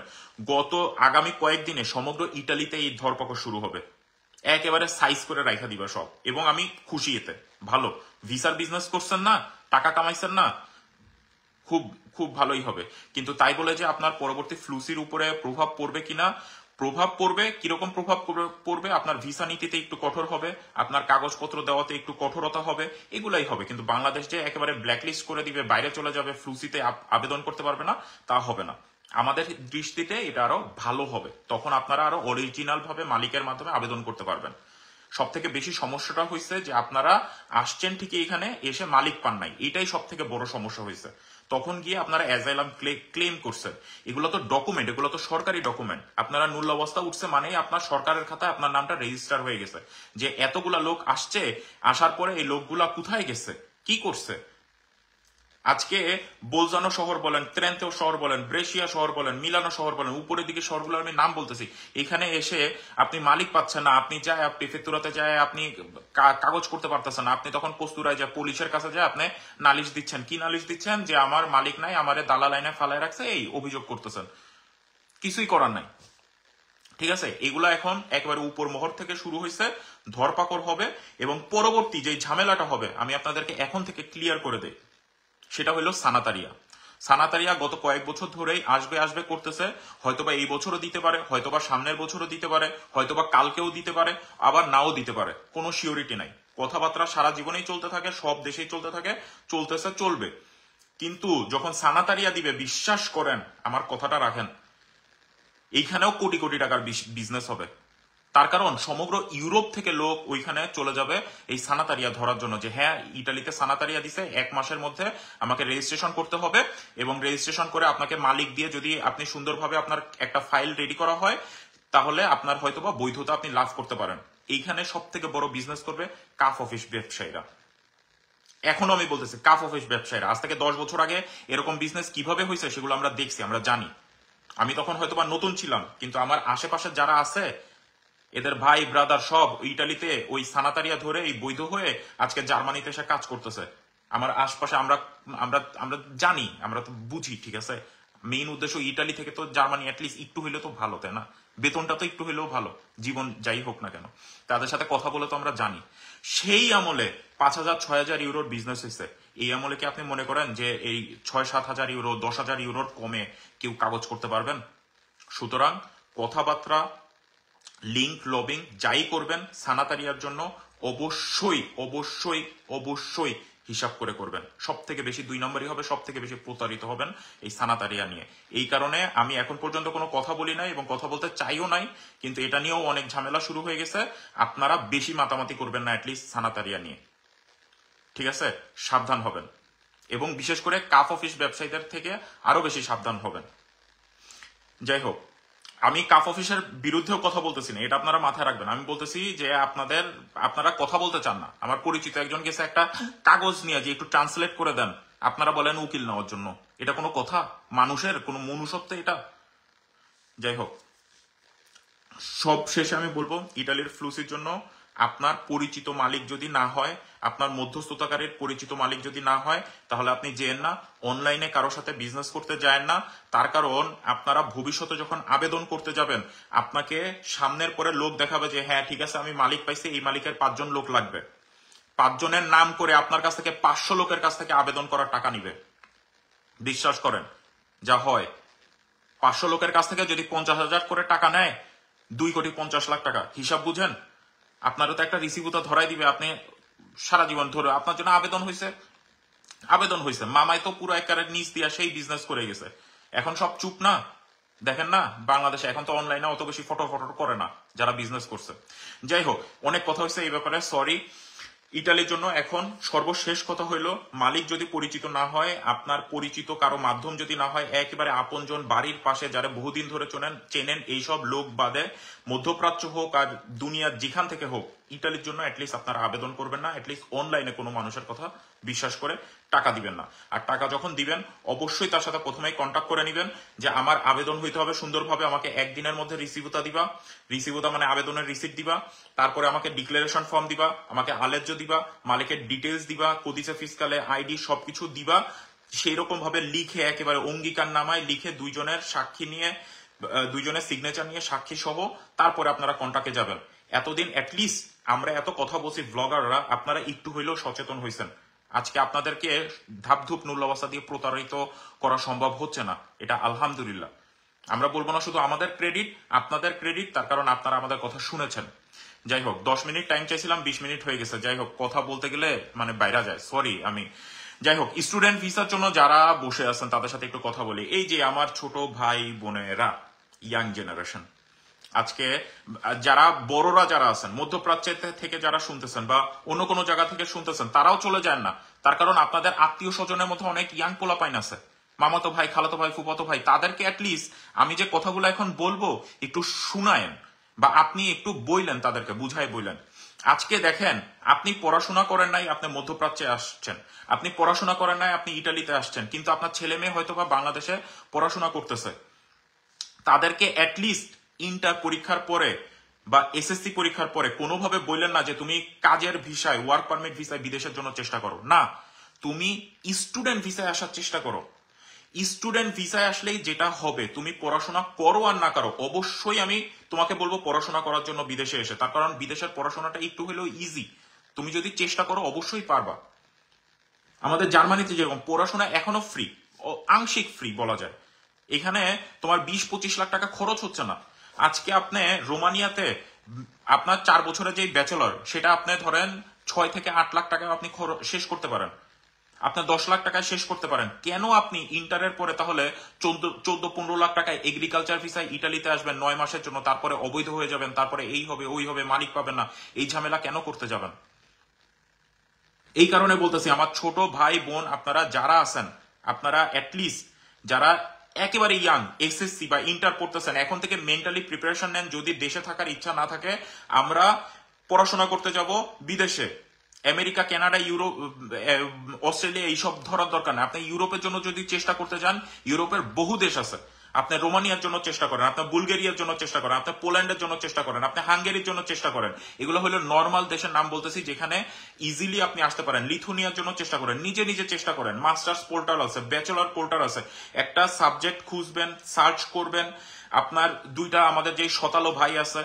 আগামী কয়েকদিনে সমগ্র ইটালিতে এই ধরপাকড় শুরু হবে, একেবারে সাইজ করে রাখা দিবা সব। এবং আমি খুশি এতে, ভালো ভিসার বিজনেস করছেন না, টাকা কামাইছেন না, খুব খুব ভালোই হবে। কিন্তু তাই বলে যে আপনার পরবর্তী ফ্লুসির উপরে প্রভাব পড়বে কিনা, প্রভাব পড়বে, কিরকম প্রভাব পড়বে? আপনার ভিসা নীতিতে একটু কঠোর হবে, আপনার কাগজপত্র দেওয়াতে একটু কঠোরতা হবে, এগুলাই হবে। কিন্তু বাংলাদেশ যে একেবারে ব্ল্যাকলিস্ট করে দিবে, বাইরে চলে যাবে, ফ্লুসিতে আবেদন করতে পারবে না, তা হবে না। আমাদের দৃষ্টিতে এটা আরো ভালো হবে, তখন আপনারা আরো অরিজিনাল ভাবে মালিকের মাধ্যমে আবেদন করতে পারবেন। সব থেকে বেশি সমস্যাটা হয়েছে যে আপনারা আসছেন ঠিকই, এখানে এসে মালিক পান নাই, এটাই সব থেকে বড় সমস্যা হয়েছে। তখন গিয়ে আপনারা অ্যাজাইলাম ক্লেম করছেন, এগুলো তো ডকুমেন্ট, এগুলো তো সরকারি ডকুমেন্ট। আপনারা নুল অবস্থা উঠছে মানে আপনার সরকারের খাতায় আপনার নামটা রেজিস্টার হয়ে গেছে, যে এতগুলা লোক আসছে, আসার পরে এই লোকগুলা কোথায় গেছে, কি করছে। আজকে বোলজানো শহর বলেন, ত্রেন্তেও শহর বলেন, ব্রেশিয়া শহর বলেন, মিলানো শহর বলেন, উপরের দিকে শহরগুলোর আমি নাম বলতেছি, এখানে এসে আপনি মালিক পাচ্ছেন না, আপনি যায় প্রিফেক্টুরাতে যায় আপনি কাগজ করতে পারতেছেন না, আপনি তখন কস্তুরায় যায় পুলিশের কাছে যায় আপনি নালিশ দিচ্ছেন। কি নালিশ দিচ্ছেন? যে আমার মালিক নাই, আমারে দালা লাইনে ফালায় রাখছে, এই অভিযোগ করতেছেন। কিছুই করার নাই, ঠিক আছে? এগুলা এখন একেবারে উপর মহল থেকে শুরু হয়েছে, ধরপাকড় হবে। এবং পরবর্তী যে ঝামেলাটা হবে আমি আপনাদেরকে এখন থেকে ক্লিয়ার করে দেই, সেটা হলো সানাতারিয়া। সানাতারিয়া গত কয়েক বছর ধরেই আসবে আসবে করতেছে, হয়তোবা এই বছরও দিতে পারে, হয়তোবা সামনের বছরও দিতে পারে, হয়তোবা কালকেও দিতে পারে, আবার নাও দিতে পারে, কোনো সিওরিটি নাই। কথাবার্তা সারা জীবনেই চলতে থাকে, সব দেশেই চলতে থাকে, চলতেছে, চলবে। কিন্তু যখন সানাতারিয়া দিবে, বিশ্বাস করেন, আমার কথাটা রাখেন, এইখানেও কোটি কোটি টাকার বিজনেস হবে। তার কারণ সমগ্র ইউরোপ থেকে লোক ওইখানে চলে যাবে এই সানাতারিয়া ধরার জন্য, যে হ্যাঁ ইটালিতে সানাতারিয়া দিছে, 1 মাসের মধ্যে আমাকে রেজিস্ট্রেশন করতে হবে, এবং রেজিস্ট্রেশন করে আপনাকে মালিক দিয়ে যদি আপনি সুন্দরভাবে আপনার একটা ফাইল রেডি করা হয়, তাহলে আপনার হয়তোবা বৈধতা আপনি লাভ করতে পারেন। এইখানে সব থেকে বড় বিজনেস করবে কাফ অফিস ব্যবসায়ীরা। এখনো আমি বলতেছি, কাফ অফিস ব্যবসায়ীরা। আজ থেকে 10 বছর আগে এরকম বিজনেস কিভাবে হয়েছে সেগুলো আমরা দেখছি, আমরা জানি। আমি তখন হয়তোবা নতুন ছিলাম, কিন্তু আমার আশেপাশে যারা আছে, এদের ভাই ব্রাদার সব ইটালিতে ওই সানাতারিয়া ধরে এই বৈধ হয়ে আজকে জার্মানিতে এসে কাজ করতেছে। আমার আশপাশে আমরা আমরা আমরা জানি, আমরা তো বুঝি, ঠিক আছে? মেইন উদ্দেশ্য ইটালি থেকে তো জার্মানি অ্যাটলিস্ট একটু হইলে তো ভালো, তাই না? বেতনটা তো একটু হইলেও ভালো, জীবন যাই হোক না কেন। তাদের সাথে কথা বলে তো আমরা জানি, সেই আমলে 5,000 6,000 ইউরোর বিজনেস হয়েছে। এই আমলে কি আপনি মনে করেন যে এই 6-7 হাজার ইউরো 10,000 ইউরোর কমে কেউ কাগজ করতে পারবেন? সুতরাং কথাবার্তা, লিঙ্ক লবিং যাই করবেন সানাতারিয়ার জন্য অবশ্যই অবশ্যই অবশ্যই হিসাব করে করবেন। সব থেকে বেশি 2 নম্বরই হবে, সব থেকে বেশি প্রতারিত হবেন এই সানাতারিয়া নিয়ে। এই কারণে আমি এখন পর্যন্ত কোনো কথা বলি নাই এবং কথা বলতে চাইও নাই, কিন্তু এটা নিয়েও অনেক ঝামেলা শুরু হয়ে গেছে। আপনারা বেশি মাতামাতি করবেন না অ্যাটলিস্ট সানাতারিয়া নিয়ে, ঠিক আছে? সাবধান হবেন, এবং বিশেষ করে কাফ অফিস ব্যবসায়ীদের থেকে আরো বেশি সাবধান হবেন। যাই হোক, আমি কাফ অফিসের বিরুদ্ধেও কথা বলতেছি না, এটা আপনারা মাথায় রাখবেন। আমি বলতেছি যে আপনারা কথা বলতে চান না। আমার পরিচিত একজন গেছে একটা কাগজ নিয়ে, যে একটু ট্রান্সলেট করে দেন, আপনারা বলেন উকিল নেওয়ার জন্য। এটা কোনো কথা? মানুষের কোনো মনুষ্যত্ব এটা? যাই হোক, সব শেষে আমি বলবো, ইটালির ফ্লুসির জন্য আপনার পরিচিত মালিক যদি না হয়, আপনার মধ্যস্থতাকারীর পরিচিত মালিক যদি না হয়, তাহলে আপনি যেন না, অনলাইনে কারোর সাথে বিজনেস করতে যায় না। তার কারণ আপনারা ভবিষ্যতে যখন আবেদন করতে যাবেন, আপনাকে সামনের পরে লোক দেখাবে যে হ্যাঁ ঠিক আছে আমি মালিক পাইছি, এই মালিকের 5 জন লোক লাগবে। 5 জনের নাম করে আপনার কাছ থেকে 500 লোকের কাছ থেকে আবেদন করার টাকা নিবে। বিশ্বাস করেন, যা হয়। 500 লোকের কাছ থেকে যদি 50,000 করে টাকা নেয়, 2,50,00,000 টাকা। হিসাব বুঝেন? আপনারও তো একটা রিসিভুতা ধরাই দিবে, আপনি সারা জীবন ধরে আপনার জন্য আবেদন হয়েছে, মামাই তো পুরো একেবারে নিচ দিয়া সেই বিজনেস করে গেছে। এখন সব চুপ না, দেখেন না বাংলাদেশে এখন তো অনলাইনে অত বেশি ফটো করে না যারা বিজনেস করছে। যাই হোক, অনেক কথা হয়েছে এই ব্যাপারে, সরি। ইটালির জন্য এখন সর্বশেষ কথা হইল, মালিক যদি পরিচিত না হয়, আপনার পরিচিত কারো মাধ্যম যদি না হয়, একেবারে আপনজন বাড়ির পাশে যারা বহুদিন ধরে চেনেন এইসব লোক বাদে, মধ্যপ্রাচ্য হোক আর দুনিয়ার যেখান থেকে হোক, ইটালির জন্য অ্যাটলিস্ট আপনারা আবেদন করবেন না। অ্যাটলিস্ট অনলাইনে কোনো মানুষের কথা বিশ্বাস করে টাকা দিবেন না। আর টাকা যখন দিবেন, অবশ্যই তার সাথে প্রথমেই কন্ট্যাক্ট করে নিবেন যে আমার আবেদন হইতে হবে সুন্দরভাবে, আমাকে 1 দিনের মধ্যে রিসিভুতা দিবা। রিসিভুতা মানে আবেদনের রিসিপ্ট দিবা, তারপরে আমাকে ডিক্লারেশন ফর্ম দিবা, আমাকে আলেজ্য দিবা, মালিকের ডিটেলস দিবা, কোদিসে ফিসকালে আইডি সবকিছু দিবা। সেই রকম ভাবে লিখে, একেবারে অঙ্গীকার নামায় লিখে, 2 জনের সাক্ষী নিয়ে, 2 জনের সিগনেচার নিয়ে, সাক্ষী সহ, তারপরে আপনারা কন্ট্যাক্টে যাবেন। এতদিন অ্যাটলিস্ট আমরা এত কথা বলছি ব্লগাররা, আপনারা একটু হইলেও সচেতন হয়েছেন। আজকে আপনাদেরকে ধাপধুপ নুল অবস্থা দিয়ে প্রতারিত করা সম্ভব হচ্ছে না, এটা আলহামদুলিল্লাহ। আমরা বলবো না শুধু আমাদের ক্রেডিট, আপনাদের ক্রেডিট, তার কারণ আপনারা আমাদের কথা শুনেছেন। যাই হোক, 10 মিনিট টাইম চাইছিলাম, 20 মিনিট হয়ে গেছে। যাই হোক, কথা বলতে গেলে মানে বাইরা যায়, সরি আমি। যাই হোক, স্টুডেন্ট ভিসার জন্য যারা বসে আছেন তাদের সাথে একটু কথা বলি। এই যে আমার ছোট ভাই বোনেরা, ইয়াং জেনারেশন, আজকে যারা বড়রা যারা আছেন, মধ্যপ্রাচ্যের থেকে যারা শুনতেছেন বা অন্য কোনো জায়গা থেকে শুনতেছেন, তারাও চলে যান না। তার কারণ আপনাদের আত্মীয় স্বজনের মধ্যে অনেক ইয়াং পোলাপাইন আছে, মামাতো ভাই, খালাতো ভাই, ফুফাতো ভাই। তাদেরকে অ্যাটলিস্ট আমি যে কথাগুলো এখন বলবো একটু শুনায়েন, বা আপনি একটু বইলেন, তাদেরকে বুঝাই বইলেন। আজকে দেখেন, আপনি পড়াশোনা করেন নাই, আপনি মধ্যপ্রাচ্যে আসছেন। আপনি পড়াশোনা করেন নাই, আপনি ইটালিতে আসছেন, কিন্তু আপনার ছেলে মেয়ে হয়তো বা বাংলাদেশে পড়াশোনা করতেছে। তাদেরকে অ্যাটলিস্ট ইন্টার পরীক্ষার পরে বা এসএসসি পরীক্ষার পরে কোনোভাবে বললেন না যে তুমি কাজের ভিসায়, ওয়ার্ক পারমিট ভিসায় বিদেশের জন্য চেষ্টা করো। না, তুমি স্টুডেন্ট ভিসায় আসার চেষ্টা করো। স্টুডেন্ট ভিসায় আসলেই যেটা হবে, তুমি পড়াশোনা করো আর না করো, অবশ্যই আমি তোমাকে বলবো পড়াশোনা করার জন্য বিদেশে এসে। তার কারণ বিদেশের পড়াশোনাটা একটু হলেও ইজি, তুমি যদি চেষ্টা করো অবশ্যই পারবা। আমাদের জার্মানিতে যেরকম পড়াশোনা এখনো ফ্রি, আংশিক ফ্রি বলা যায়, এখানে তোমার 20-25 লাখ টাকা খরচ হচ্ছে না। আজকে আপনি রোমানিয়াতে আপনার 4 বছরের যে ব্যাচেলর, সেটা আপনি ধরেন 6 থেকে 8 লাখ টাকা আপনি শেষ করতে পারেন, আপনি 10 লাখ টাকায় শেষ করতে পারেন। কেন আপনি ইন্টারের পরে তাহলে 14-15 লাখ টাকায় এগ্রিকালচার ভিসায় ইটালিতে আসবেন 9 মাসের জন্য, তারপরে অবৈধ হয়ে যাবেন, তারপরে এই হবে ওই হবে, মালিক পাবেন না, এই ঝামেলা কেন করতে যাবেন? এই কারণে বলতেছি, আমার ছোট ভাই বোন আপনারা যারা আছেন, আপনারা অ্যাটলিস্ট যারা একেবারে ইয়াং, এসএসসি বা ইন্টার পড়তেছেন, এখন থেকে মেন্টালি প্রিপারেশন নেন। যদি দেশে থাকার ইচ্ছা না থাকে, আমরা পড়াশোনা করতে যাব বিদেশে, আমেরিকা, কানাডা, ইউরোপ, অস্ট্রেলিয়া, এইসব ধরার দরকার নেই। আপনি ইউরোপের জন্য যদি চেষ্টা করতে যান, ইউরোপের বহু দেশ আছে। আপনি রোমানিয়ার জন্য চেষ্টা করেন, আপনি বুলগেরিয়ার জন্য চেষ্টা করেন, আপনি পোল্যান্ডের জন্য চেষ্টা করেন, আপনি হাঙ্গেরির জন্য চেষ্টা করেন। এগুলো হলো নর্মাল দেশের নাম বলতেছি, যেখানে ইজিলি আপনি আসতে পারেন। লিথুনিয়ার জন্য চেষ্টা করেন, নিজে নিজে চেষ্টা করেন। মাস্টার্স পোর্টাল আছে, ব্যাচেলর পোর্টাল আছে। একটা সাবজেক্ট খুঁজবেন, সার্চ করবেন। আপনার দুইটা আমাদের যে শতালো ভাই আছে,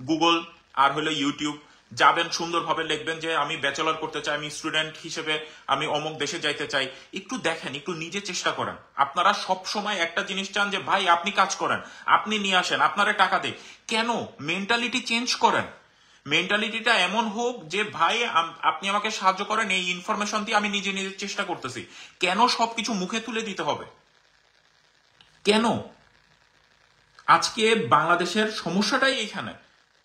গুগল আর হলো ইউটিউব, যাবেন, সুন্দরভাবে লিখবেন যে আমি ব্যাচেলর করতে চাই, আমি স্টুডেন্ট হিসেবে আমি অমুক দেশে যাইতে চাই। একটু দেখেন, একটু নিজে চেষ্টা করেন। আপনারা সব সময় একটা জিনিস চান যে ভাই আপনি কাজ করেন, আপনি নিয়ে আসেন, আপনারা টাকা দেয়। কেন? মেন্টালিটি চেঞ্জ করেন। মেন্টালিটিটা এমন হোক যে ভাই আপনি আমাকে সাহায্য করেন, এই ইনফরমেশন দিয়ে আমি নিজে নিজে চেষ্টা করতেছি। কেন সবকিছু মুখে তুলে দিতে হবে? কেন? আজকে বাংলাদেশের সমস্যাটাই এখানে,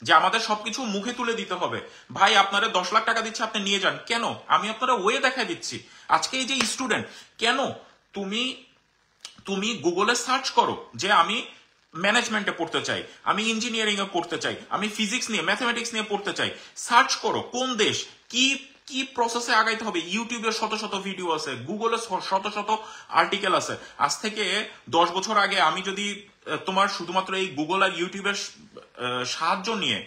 যে আমাদের সবকিছু মুখে তুলে দিতে হবে। ভাই আপনারা 10 লাখ টাকা দিচ্ছে, আপনি নিয়ে যান। কেন? আমি আপনারা ওয়ে দেখাই দিচ্ছি। আজকে এই যে স্টুডেন্ট, কেন তুমি তুমি গুগলে সার্চ করো যে আমি ম্যানেজমেন্টে পড়তে চাই, আমি ইঞ্জিনিয়ারিং এ পড়তে চাই, আমি ফিজিক্স নিয়ে, ম্যাথমেটিক্স নিয়ে পড়তে চাই। সার্চ করো কোন দেশ, কি কি প্রসেসে আগাইতে হবে। ইউটিউবে শত শত ভিডিও আছে, গুগলে শত শত আর্টিকেল আছে। আজ থেকে 10 বছর আগে আমি যদি তোমার শুধুমাত্র এই গুগল আর ইউটিউবের সাহায্য নিয়ে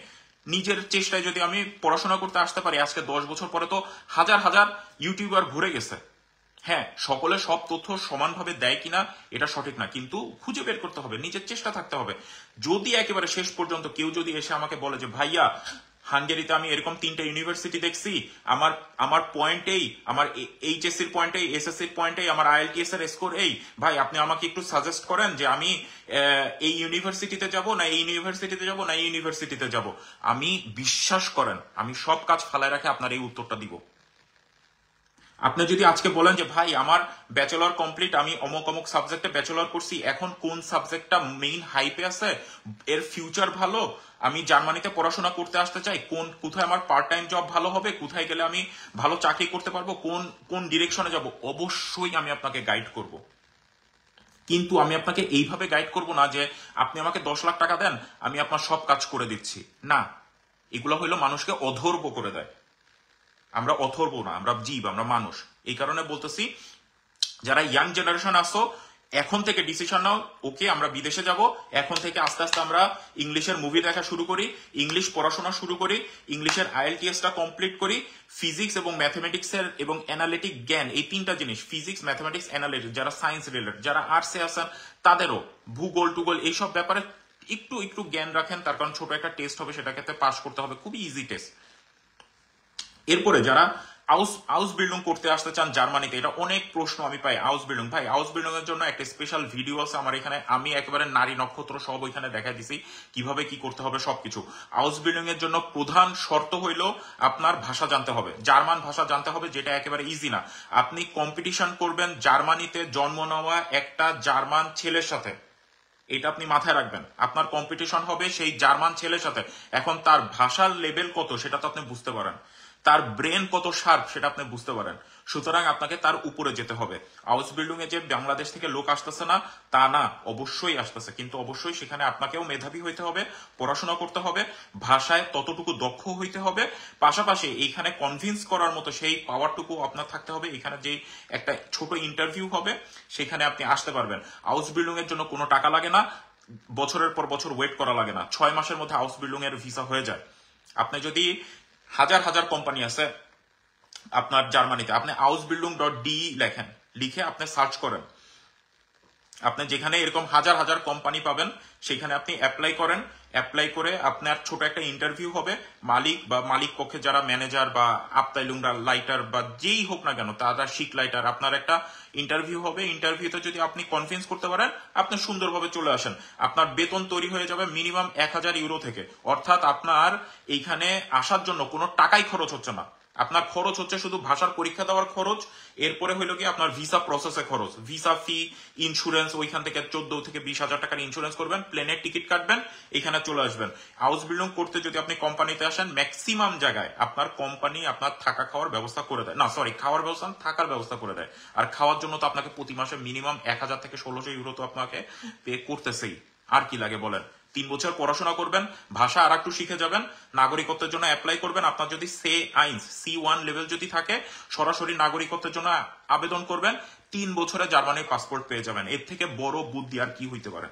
নিজের চেষ্টায় যদি আমি পড়াশোনা করতে আসতে পারি, আজকে 10 বছর পরে তো হাজার হাজার ইউটিউবার ভরে গেছে। হ্যাঁ, সকলে সব তথ্য সমানভাবে দেয় কিনা এটা সঠিক না, কিন্তু খুঁজে বের করতে হবে, নিজের চেষ্টা থাকতে হবে। যদি একেবারে শেষ পর্যন্ত কেউ যদি এসে আমাকে বলে যে ভাইয়া হাঙ্গেরিতে আমি এরকম 3টে ইউনিভার্সিটি দেখছি, আমার আমার পয়েন্টেই, আমার এইচএসসির পয়েন্টেই, এসএসসির পয়েন্টেই, আমার আইএলটিএস এর স্কোর এই, ভাই আপনি আমাকে একটু সাজেস্ট করেন যে আমি এই ইউনিভার্সিটিতে যাব না, এই ইউনিভার্সিটিতে যাব না, এই ইউনিভার্সিটিতে যাব। আমি বিশ্বাস করেন, আমি সব কাজ ফালায় রাখে আপনার এই উত্তরটা দিব। আপনি যদি আজকে বলেন যে ভাই আমার ব্যাচেলর কমপ্লিট, আমি অমুক অমুক সাবজেক্টে ব্যাচেলর করছি, এখন কোন সাবজেক্টটা মেইন হাইপে আছে, এর ফিউচার ভালো, আমি জার্মানিতে পড়াশোনা করতে আসতে চাই, কোথায় আমার পার্ট টাইম জব ভালো হবে, কোথায় গেলে আমি ভালো চাকরি করতে পারবো, কোন কোন ডিরেকশনে যাব, অবশ্যই আমি আপনাকে গাইড করব। কিন্তু আমি আপনাকে এইভাবে গাইড করব না যে আপনি আমাকে 10 লাখ টাকা দেন, আমি আপনার সব কাজ করে দিচ্ছি। না, এগুলো হইলো মানুষকে অধৈর্য করে দেয়। আমরা অথর্ব না, আমরা জীব, আমরা মানুষ। এই কারণে বলতেছি, যারা ইয়াং জেনারেশন আসো, এখন থেকে ডিসিশন নাও, ওকে আমরা বিদেশে যাব। এখন থেকে আস্তে আস্তে আমরা ইংলিশের মুভি দেখা শুরু করি, ইংলিশ পড়াশোনা শুরু করি, ইংলিশের আইএলটিএসটা কমপ্লিট করি। ফিজিক্স এবং ম্যাথমেটিক্সের এবং অ্যানালিটিক জ্ঞান, এই 3টা জিনিস, ফিজিক্স, ম্যাথমেটিক্স, অ্যানালিটিক্স, যারা সায়েন্স রিলেটেড, যারা আর্টসে আছেন তাদেরও ভূগোল টুগোল এইসব ব্যাপারে একটু একটু জ্ঞান রাখেন। তার কারণ ছোট একটা টেস্ট হবে, সেটাকে পাস করতে হবে, খুবই ইজি টেস্ট। এরপরে যারা হাউস বিল্ডিং করতে আসতে চান জার্মানিতে, এটা অনেক প্রশ্ন আমি পাই। হাউস বিল্ডিং ভাই, হাউস বিল্ডিং এর জন্য একটা স্পেশাল ভিডিও আছে আমার এখানে, আমি একেবারে নারী নক্ষত্র সব ওইখানে দেখাই দিছি কিভাবে কি করতে হবে সবকিছু। হাউস বিল্ডিং এর জন্য প্রধান শর্ত হইলো আপনার ভাষা জানতে হবে, জার্মান ভাষা জানতে হবে, যেটা একেবারে ইজি না। আপনি কম্পিটিশন করবেন জার্মানিতে জন্ম নেওয়া একটা জার্মান ছেলের সাথে, এটা আপনি মাথায় রাখবেন। আপনার কম্পিটিশন হবে সেই জার্মান ছেলের সাথে। এখন তার ভাষার লেভেল কত সেটা তো আপনি বুঝতে পারেন, তার ব্রেন কত শার্প সেটা আপনি বুঝতে পারেন। সুতরাং আপনাকে তার উপরে যেতে হবে। হাউস বিল্ডিং এ যে বাংলাদেশ থেকে লোক আসতেছে না তা না, অবশ্যই আসতেছে, কিন্তু অবশ্যই সেখানে আপনাকেও মেধাবী হইতে হবে, পড়াশোনা করতে হবে, ভাষায় ততটুকু দক্ষ হইতে হবে, পাশাপাশি এইখানে কনভিন্স করার মতো সেই পাওয়ারটুকু আপনার থাকতে হবে। এখানে যে একটা ছোট ইন্টারভিউ হবে সেখানে আপনি আসতে পারবেন। হাউস বিল্ডিং এর জন্য কোনো টাকা লাগে না, বছরের পর বছর ওয়েট করা লাগে না, 6 মাসের মধ্যে হাউস বিল্ডিং এর ভিসা হয়ে যায়। আপনি যদি হাজার হাজার কোম্পানি আছে আপনার জার্মানিতে, আপনি হাউস বিল্ডিং .de লেখেন, লিখে আপনি সার্চ করেন, আপনি যেখানে এরকম হাজার হাজার কোম্পানি পাবেন সেখানে আপনি অ্যাপ্লাই করেন। অ্যাপ্লাই করে আপনার ছোট একটা ইন্টারভিউ হবে, মালিক বা মালিক পক্ষে যারা ম্যানেজার বা আপতাইলুংরা লাইটার বা যেই হোক না কেন, তারা শিক লাইটার, আপনার একটা ইন্টারভিউ হবে। ইন্টারভিউতে যদি আপনি কনভিন্স করতে পারেন, আপনি সুন্দরভাবে চলে আসেন, আপনার বেতন তৈরি হয়ে যাবে মিনিমাম 1000 ইউরো থেকে। অর্থাৎ আপনার এইখানে আসার জন্য কোনো টাকাই খরচ হচ্ছে না, আপনার খরচ হচ্ছে শুধু ভাষার পরীক্ষা দেওয়ার খরচ, এরপরে হইলো কি আপনার ভিসা প্রসেসে খরচ, ভিসা ফি, ইন্স্যুরেন্স, ওইখান থেকে 14 থেকে 20 হাজার টাকার ইন্স্যুরেন্স করবেন, প্লেনের টিকিট কাটবেন, এখানে চলে আসবেন। হাউস বিল্ডিং করতে যদি আপনি কোম্পানিতে আসেন, ম্যাক্সিমাম জায়গায় আপনার কোম্পানি আপনার থাকা খাওয়ার ব্যবস্থা করে দেয়, না সরি খাওয়ার ব্যবস্থা, থাকার ব্যবস্থা করে দেয়। আর খাওয়ার জন্য তো আপনাকে প্রতি মাসে মিনিমাম 1000 থেকে 1600 ইউরো তো আপনাকে পে করতেছেই, আর কি লাগে বলেন। 3 বছর পড়াশোনা করবেন, ভাষা আর একটু শিখে যাবেন, নাগরিকত্বের জন্য অ্যাপ্লাই করবেন। আপনার যদি C1 লেভেল যদি থাকে, সরাসরি নাগরিকত্বের জন্য আবেদন করবেন, 3 বছরে জার্মানির পাসপোর্ট পেয়ে যাবেন। এর থেকে বড় বুদ্ধি আর কি হইতে পারে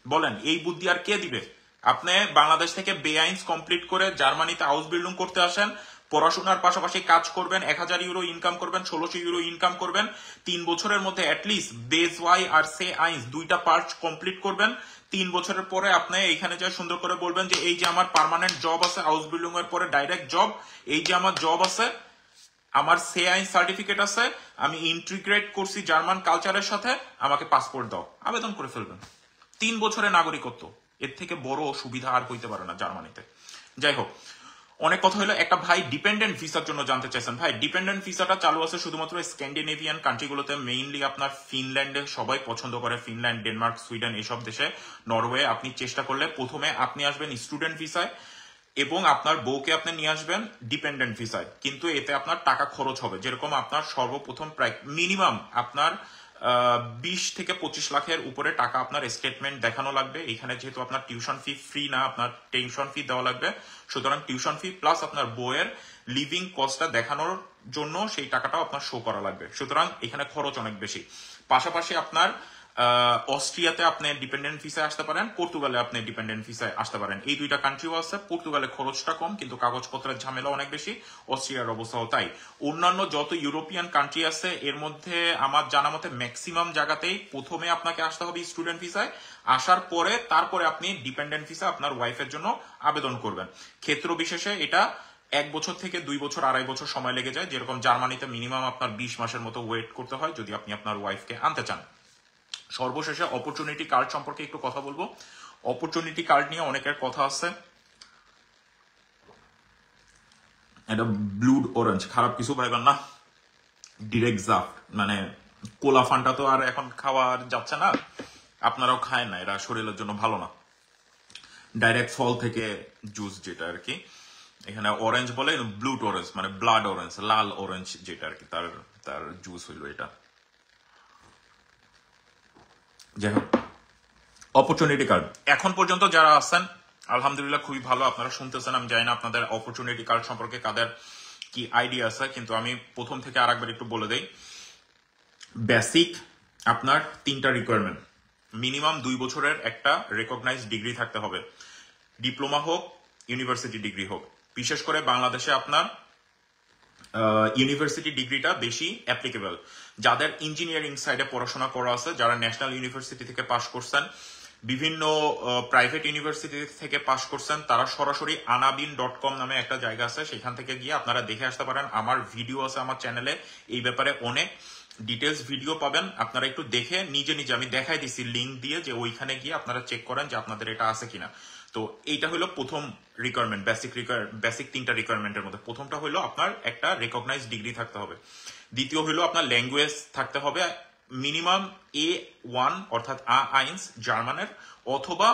বলেন? এই বুদ্ধি আর কে দিবে? আপনি বাংলাদেশ থেকে বেআইনস কমপ্লিট করে জার্মানিতে হাউস বিল্ডিং করতে আসেন, পড়াশোনার পাশাপাশি কাজ করবেন, 1000 ইউরো ইনকাম করবেন, 1600 ইউরো ইনকাম করবেন, 3 বছরের মধ্যে অ্যাটলিস্ট বেস ওয়াই আর সে আইন্স দুইটা পার্ট কমপ্লিট করবেন। 3 বছরের পরে আপনি এইখানে যা সুন্দর করে বলবেন যে এই যে আমার পার্মানেন্ট জব আছে, হাউস বিল্ডিং এর পরে ডাইরেক্ট জব, এই যে আমার জব আছে, আমার সে আইন সার্টিফিকেট আছে, আমি ইন্টিগ্রেট করছি জার্মান কালচারের সাথে, আমাকে পাসপোর্ট দাও, আবেদন করে ফেলবেন। 3 বছরে নাগরিকত্ব, এর থেকে বড় সুবিধা আর হইতে পারে না জার্মানিতে। যাই হোক, অনেক কথা হলো। একটা ভাই ডিপেন্ডেন্ট ভিসার জন্য জানতে চাইছেন। ভাই ডিপেন্ডেন্ট ভিসাটা চালু আছে শুধুমাত্র স্ক্যান্ডিনেভিয়ান কান্ট্রিগুলোতে, মেইনলি আপনার ফিনল্যান্ডে সবাই পছন্দ করে, ফিনল্যান্ড, ডেনমার্ক, সুইডেন এইসব দেশে, নরওয়ে। আপনি চেষ্টা করলে প্রথমে আপনি আসবেন স্টুডেন্ট ভিসায় এবং আপনার বউকে আপনি নিয়ে আসবেন ডিপেন্ডেন্ট ভিসায়, কিন্তু এতে আপনার টাকা খরচ হবে। যেরকম আপনার সর্বপ্রথম প্রায় মিনিমাম আপনার 20 থেকে 25 লাখের উপরে টাকা আপনার স্টেটমেন্ট দেখানো লাগবে। এখানে যেহেতু আপনার টিউশন ফি ফ্রি না, আপনার টিউশন ফি দেওয়া লাগবে, সুতরাং টিউশন ফি প্লাস আপনার বইয়ের লিভিং কস্টটা দেখানোর জন্য সেই টাকাটাও আপনার শো করা লাগবে। সুতরাং এখানে খরচ অনেক বেশি। পাশাপাশি আপনার অস্ট্রিয়াতে আপনি ডিপেন্ডেন্ট ভিসায় আসতে পারেন, পর্তুগালে আপনি ডিপেন্ডেন্ট ভিসায় আসতে পারেন। এই দুইটা কান্ট্রিও আছে। পর্তুগালে খরচটা কম কিন্তু কাগজপত্রের ঝামেলা অনেক বেশি, অস্ট্রিয়ার অবস্থাও তাই। অন্যান্য যত ইউরোপিয়ান কান্ট্রি আছে এর মধ্যে আমার জানা মতে ম্যাক্সিমাম জায়গাতেই প্রথমে আপনাকে আসতে হবে স্টুডেন্ট ভিসায়, আসার পরে তারপরে আপনি ডিপেন্ডেন্ট ভিসা আপনার ওয়াইফের জন্য আবেদন করবেন। ক্ষেত্র বিশেষে এটা 1 বছর থেকে 2 বছর, 2.5 বছর সময় লেগে যায়। যেরকম জার্মানিতে মিনিমাম আপনার 20 মাসের মতো ওয়েট করতে হয় যদি আপনি আপনার ওয়াইফকে আনতে চান। সর্বশেষে অপরচুনিটি কার্ড সম্পর্কে একটু কথা বলবো। অপরচুনিটি কার্ড নিয়ে অনেকের কথা আছে, এটা ব্লু অরেঞ্জ, খারাপ কিছু ভাইবেন না, ডিরেক্ট জাফ, মানে কোলা ফান্টা তো আর এখন খাওয়া যাচ্ছে না, আপনারাও খায় না, এরা শরীরের জন্য ভালো না। ডাইরেক্ট ফল থেকে জুস যেটা আর কি, এখানে অরেঞ্জ বলে, ব্লু অরেঞ্জ মানে ব্লাড অরেঞ্জ, লাল অরেঞ্জ যেটা আর কি, তার তার জুস হইলো এটা। যাই হোক, অপরচুনিটি কার্ড এখন পর্যন্ত যারা আছেন আলহামদুলিল্লাহ খুবই ভালো, আপনারা শুনতেছেন। আমি জানি না আপনাদের অপরচুনিটি কার্ড সম্পর্কে কাদের কি আইডিয়া আছে, কিন্তু আমি প্রথম থেকে আরেকবার একটু বলে দেই। বেসিক আপনার 3টা রিকোয়ারমেন্ট, মিনিমাম 2 বছরের একটা রেকগনাইজ ডিগ্রি থাকতে হবে, ডিপ্লোমা হোক ইউনিভার্সিটি ডিগ্রি হোক। বিশেষ করে বাংলাদেশে আপনার ইউনিভার্সিটি ডিগ্রিটা বেশি অ্যাপ্লিকেবল। যাদের ইঞ্জিনিয়ারিং সাইডে পড়াশোনা করা আছে, যারা ন্যাশনাল ইউনিভার্সিটি থেকে পাশ করছেন, বিভিন্ন প্রাইভেট ইউনিভার্সিটি থেকে পাশ করছেন, তারা সরাসরি anabin.com নামে একটা জায়গা আছে, সেখান থেকে গিয়ে আপনারা দেখে আসতে পারেন। আমার ভিডিও আছে আমার চ্যানেলে, এই ব্যাপারে অনেক ডিটেলস ভিডিও পাবেন। আপনারা একটু দেখে নিজে নিজে, আমি দেখাই দিছি লিঙ্ক দিয়ে, যে ওইখানে গিয়ে আপনারা চেক করেন যে আপনাদের এটা আছে কিনা। তো এইটা হলো প্রথম রিকোয়ারমেন্ট, বেসিক 3টা রিকোয়ারমেন্টের মধ্যে প্রথমটা হলো আপনার একটা রেকগনাইজ ডিগ্রি থাকতে হবে। দ্বিতীয় হলো আপনার ল্যাঙ্গুয়েজ থাকতে হবে মিনিমাম A1 অর্থাৎ আইন্স জার্মানের, অথবা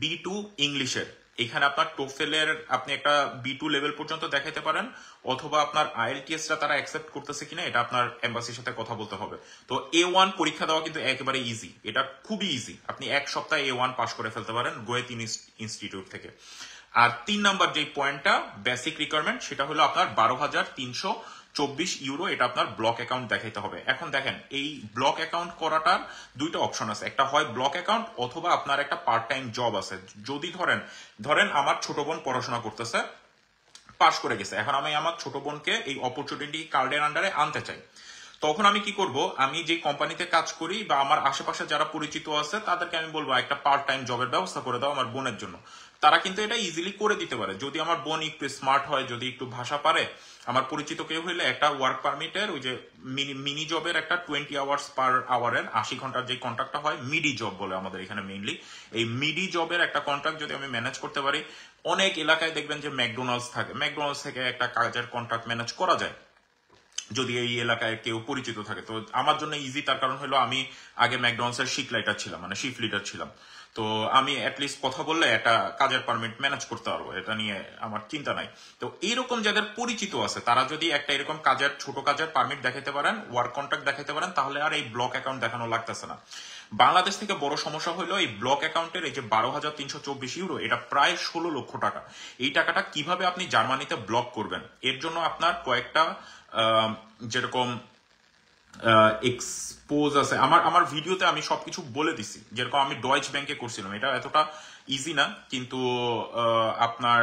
B2 ইংলিশের। এখানে আপনার টোফেলের আপনি একটা B2 লেভেল পর্যন্ত দেখাইতে পারেন, অথবা আপনার IELTS-টা তারা অ্যাকসেপ্ট করতেছে কিনা এটা আপনার এম্বাসির সাথে কথা বলতে হবে। তো A1 পরীক্ষা দেওয়া কিন্তু একেবারে ইজি, এটা খুবই ইজি, আপনি এক সপ্তাহে A1 পাস করে ফেলতে পারেন গোয়েতিন ইনস্টিটিউট থেকে। আর 3 নাম্বার যে পয়েন্টটা বেসিক রিকোয়ারমেন্ট, সেটা হলো আপনার 12,324 ইউরো, এটা আপনার ব্লক অ্যাকাউন্ট দেখাইতে হবে। এখন দেখেন, এই ব্লক অ্যাকাউন্ট করাটার দুইটা অপশন আছে, একটা হয় ব্লক অ্যাকাউন্ট, অথবা আপনার একটা পার্ট টাইম জব আছে। যদি ধরেন আমার ছোট বোন পড়াশোনা করতেছে, পাস করে গেছে, এখন আমি আমার ছোট বোনকে এই অপরচুনিটি কার্ডের আন্ডারে আনতে চাই, তখন আমি কি করব, আমি যে কোম্পানিতে কাজ করি বা আমার আশেপাশে যারা পরিচিত আছে তাদেরকে আমি বলবো একটা পার্ট টাইম জবের ব্যবস্থা করে দাও আমার বোনের জন্য। তারা কিন্তু এটা ইজিলি করে দিতে পারে, যদি আমার বোন একটু স্মার্ট হয়, যদি একটু ভাষা পারে। আমার পরিচিত কেউ হইলে একটা ওয়ার্ক পারমিটের ওই যে মিনি জবের একটা 20 আওয়ার্স পার আওয়ারের 80 ঘন্টার যে কন্ট্রাক্টটা হয়, মিডি জব বলে আমাদের এখানে মেইনলি, এই মিডি জবের একটা কন্ট্রাক্ট যদি আমি ম্যানেজ করতে পারি, অনেক এলাকায় দেখবেন যে ম্যাকডোনাল্ডস থাকে, ম্যাকডোনাল্ডস থেকে একটা কাজের কন্ট্রাক্ট ম্যানেজ করা যায় যদি এই এলাকায় কেউ পরিচিত থাকে। তো আমার জন্য ইজি, তার কারণ হলো আমি আগে ম্যাকডোনাল্ডস এর শিফট লাইটার ছিলাম, মানে শিফট লিডার ছিলাম। তো আমি অ্যাটলিস্ট কথা বললে একটা কাজের পারমিট ম্যানেজ করতে পারবো, এটা নিয়ে আমার চিন্তা নাই। তো এইরকম যাদের পরিচিত আছে, তারা যদি একটা এরকম কাজের ছোট কাজের পারমিট দেখাতে পারেন, ওয়ার্ক কন্ট্রাক্ট দেখাতে পারেন, তাহলে আর এই ব্লক অ্যাকাউন্ট দেখানো লাগতেছে না। বাংলাদেশ থেকে বড় সমস্যা হলো এই ব্লক অ্যাকাউন্টের এই যে 12,324 ইউরো, এটা প্রায় 16 লক্ষ টাকা। এই টাকাটা কিভাবে আপনি জার্মানিতে ব্লক করবেন, এর জন্য আপনার কয়েকটা যেরকম এক্সপোজ আছে, আমার ভিডিওতে আমি সবকিছু বলে দিছি। যেরকম আমি ডয়েচ ব্যাংকে করছিলাম, এটা এতটা ইজি না, কিন্তু আপনার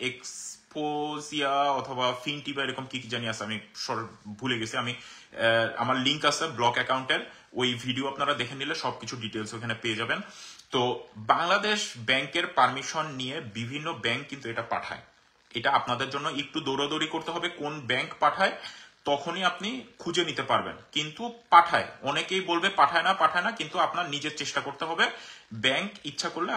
এক্সপোজিয়া অথবা ফিনটি বা এরকম কি কি জানি আছে, আমি ভুলে গেছি। আমি আমার লিঙ্ক আছে ব্লক অ্যাকাউন্টের, ওই ভিডিও আপনারা দেখে নিলে সবকিছু ডিটেলস ওখানে পেয়ে যাবেন। তো বাংলাদেশ ব্যাংকের পারমিশন নিয়ে বিভিন্ন ব্যাংক কিন্তু এটা পাঠায়, এটা আপনাদের জন্য একটু দৌড়াদৌড়ি করতে হবে, কোন ব্যাংক পাঠায় তখনই আপনি খুঁজে নিতে পারবেন। কিন্তু পাঠায়, অনেকেই বলবে পাঠায় না, কিন্তু আপনার নিজের চেষ্টা করতে হবে। ব্যাংক ইচ্ছা করলে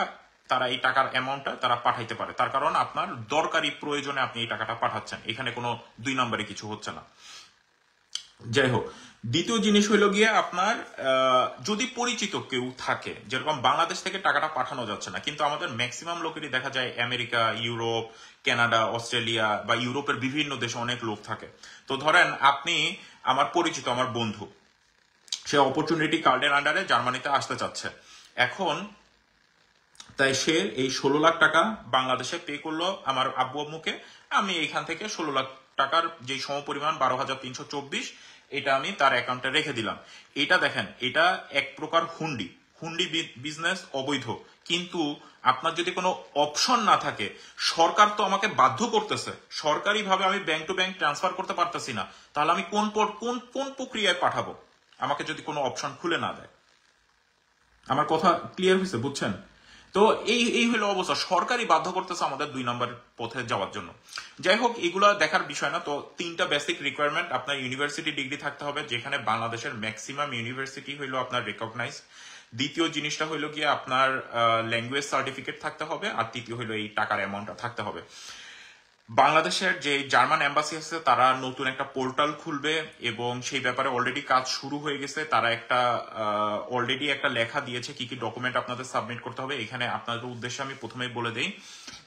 তারা এই টাকার অ্যামাউন্টটা তারা পাঠাইতে পারে, তার কারণ আপনার দরকারি প্রয়োজনে আপনি এই টাকাটা পাঠাচ্ছেন, এখানে কোনো 2 নম্বরে কিছু হচ্ছে না। যাই হোক, দ্বিতীয় জিনিস হইলো গিয়ে আপনার যদি পরিচিত কেউ থাকে, যেরকম বাংলাদেশ থেকে টাকাটা পাঠানো যাচ্ছে না, কিন্তু আমাদের ম্যাক্সিমাম লোকেরই দেখা যায় আমেরিকা, ইউরোপ, কানাডা, অস্ট্রেলিয়া বা ইউরোপের বিভিন্ন দেশে অনেক লোক থাকে। তো ধরেন আপনি আমার পরিচিত, আমার বন্ধু, সে অপরচুনিটি কার্ডের আন্ডারে জার্মানিতে আসতে চাচ্ছে। এখন তাই সে এই 16 লাখ টাকা বাংলাদেশে পে করলো আমার আব্বু আম্মুকে, আমি এখান থেকে 16 লাখ টাকার যে সমপরিমাণ 12,324, এটা আমি তার অ্যাকাউন্টে রেখে দিলাম। এটা দেখেন, এটা এক প্রকার হুন্ডি বিজনেস অবৈধ, কিন্তু আপনার যদি কোনো অপশন না থাকে, সরকার তো আমাকে বাধ্য করতেছে, সরকারি ভাবে আমি ব্যাংক টু ব্যাংক ট্রান্সফার করতে পারতেছি না, তাহলে আমি কোন প্রক্রিয়ায় পাঠাবো আমাকে যদি কোনো অপশন খুলে না দেয়? আমার কথা ক্লিয়ার হয়েছে, বুঝছেন? তো এই হলো অবস্থা, সরকারই বাধ্য করতেছে আমাদের 2 নম্বর পথে যাওয়ার জন্য। যাই হোক, এগুলো দেখার বিষয় না। তো 3টা বেসিক রিকোয়ারমেন্ট, আপনার ইউনিভার্সিটি ডিগ্রি থাকতে হবে, যেখানে বাংলাদেশের ম্যাক্সিমাম ইউনিভার্সিটি হইলো আপনার রেকগনাইজ। দ্বিতীয় জিনিসটা হইলো গিয়ে আপনার ল্যাঙ্গুয়েজ সার্টিফিকেট থাকতে হবে, আর তৃতীয় হইলো এই টাকার অ্যামাউন্টটা থাকতে হবে। বাংলাদেশের যে জার্মান এম্বাসি আছে, তারা নতুন একটা পোর্টাল খুলবে এবং সেই ব্যাপারে অলরেডি কাজ শুরু হয়ে গেছে। তারা একটা অলরেডি একটা লেখা দিয়েছে কি কি ডকুমেন্ট আপনাদের সাবমিট করতে হবে। এখানে আপনাদের উদ্দেশ্যে আমি প্রথমেই বলে দেই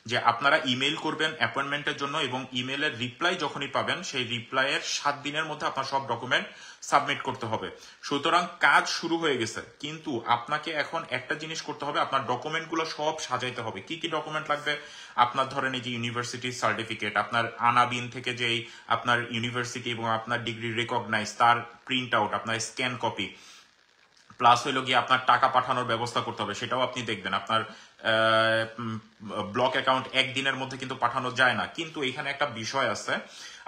যে আপনারা ইমেল করবেন অ্যাপয়েন্টমেন্টের জন্য, এবং ইমেলের রিপ্লাই যখনই পাবেন, সেই রিপ্লাইয়ের 7 দিনের মধ্যে আপনার সব ডকুমেন্ট সাবমিট করতে হবে। সুতরাং কাজ শুরু হয়ে গেছে, কিন্তু আপনাকে এখন একটা জিনিস করতে হবে, আপনার ডকুমেন্টগুলো সব সাজাইতে হবে। কি কি ডকুমেন্ট লাগবে? আপনার ধরেন এই যে ইউনিভার্সিটি সার্টিফিকেট, আপনার আনাবিন থেকে যেই আপনার ইউনিভার্সিটি এবং আপনার ডিগ্রি রেকগনাইজ তার প্রিন্ট আউট, আপনার স্ক্যান কপি, প্লাস হইলো গিয়ে আপনার টাকা পাঠানোর ব্যবস্থা করতে হবে, সেটাও আপনি দেখবেন। আপনার ব্লক অ্যাকাউন্ট একদিনের মধ্যে কিন্তু পাঠানো যায় না। কিন্তু এখানে একটা বিষয় আছে,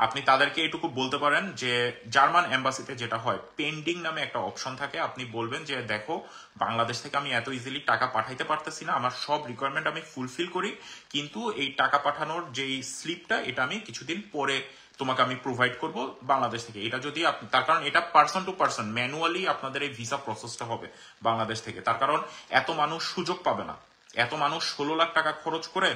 আপনি তাদেরকে এটুকু বলতে পারেন যে জার্মান এম্বাসিতে যেটা হয়, পেন্ডিং নামে একটা অপশন থাকে। আপনি বলবেন যে দেখো, বাংলাদেশ থেকে আমি এত ইজিলি টাকা পাঠাইতে পারতেছি না, আমার সব রিকোয়ারমেন্ট আমি ফুলফিল করি, কিন্তু এই টাকা পাঠানোর যেই স্লিপটা এটা আমি কিছুদিন পরে তোমাকে আমি প্রোভাইড করব বাংলাদেশ থেকে। এটা যদি আপনি, তার কারণ এটা পার্সন টু পার্সন ম্যানুয়ালি আপনাদের এই ভিসা প্রসেসটা হবে বাংলাদেশ থেকে। তার কারণ এত মানুষ সুযোগ পাবে না, এত মানুষ 16 লাখ টাকা খরচ করে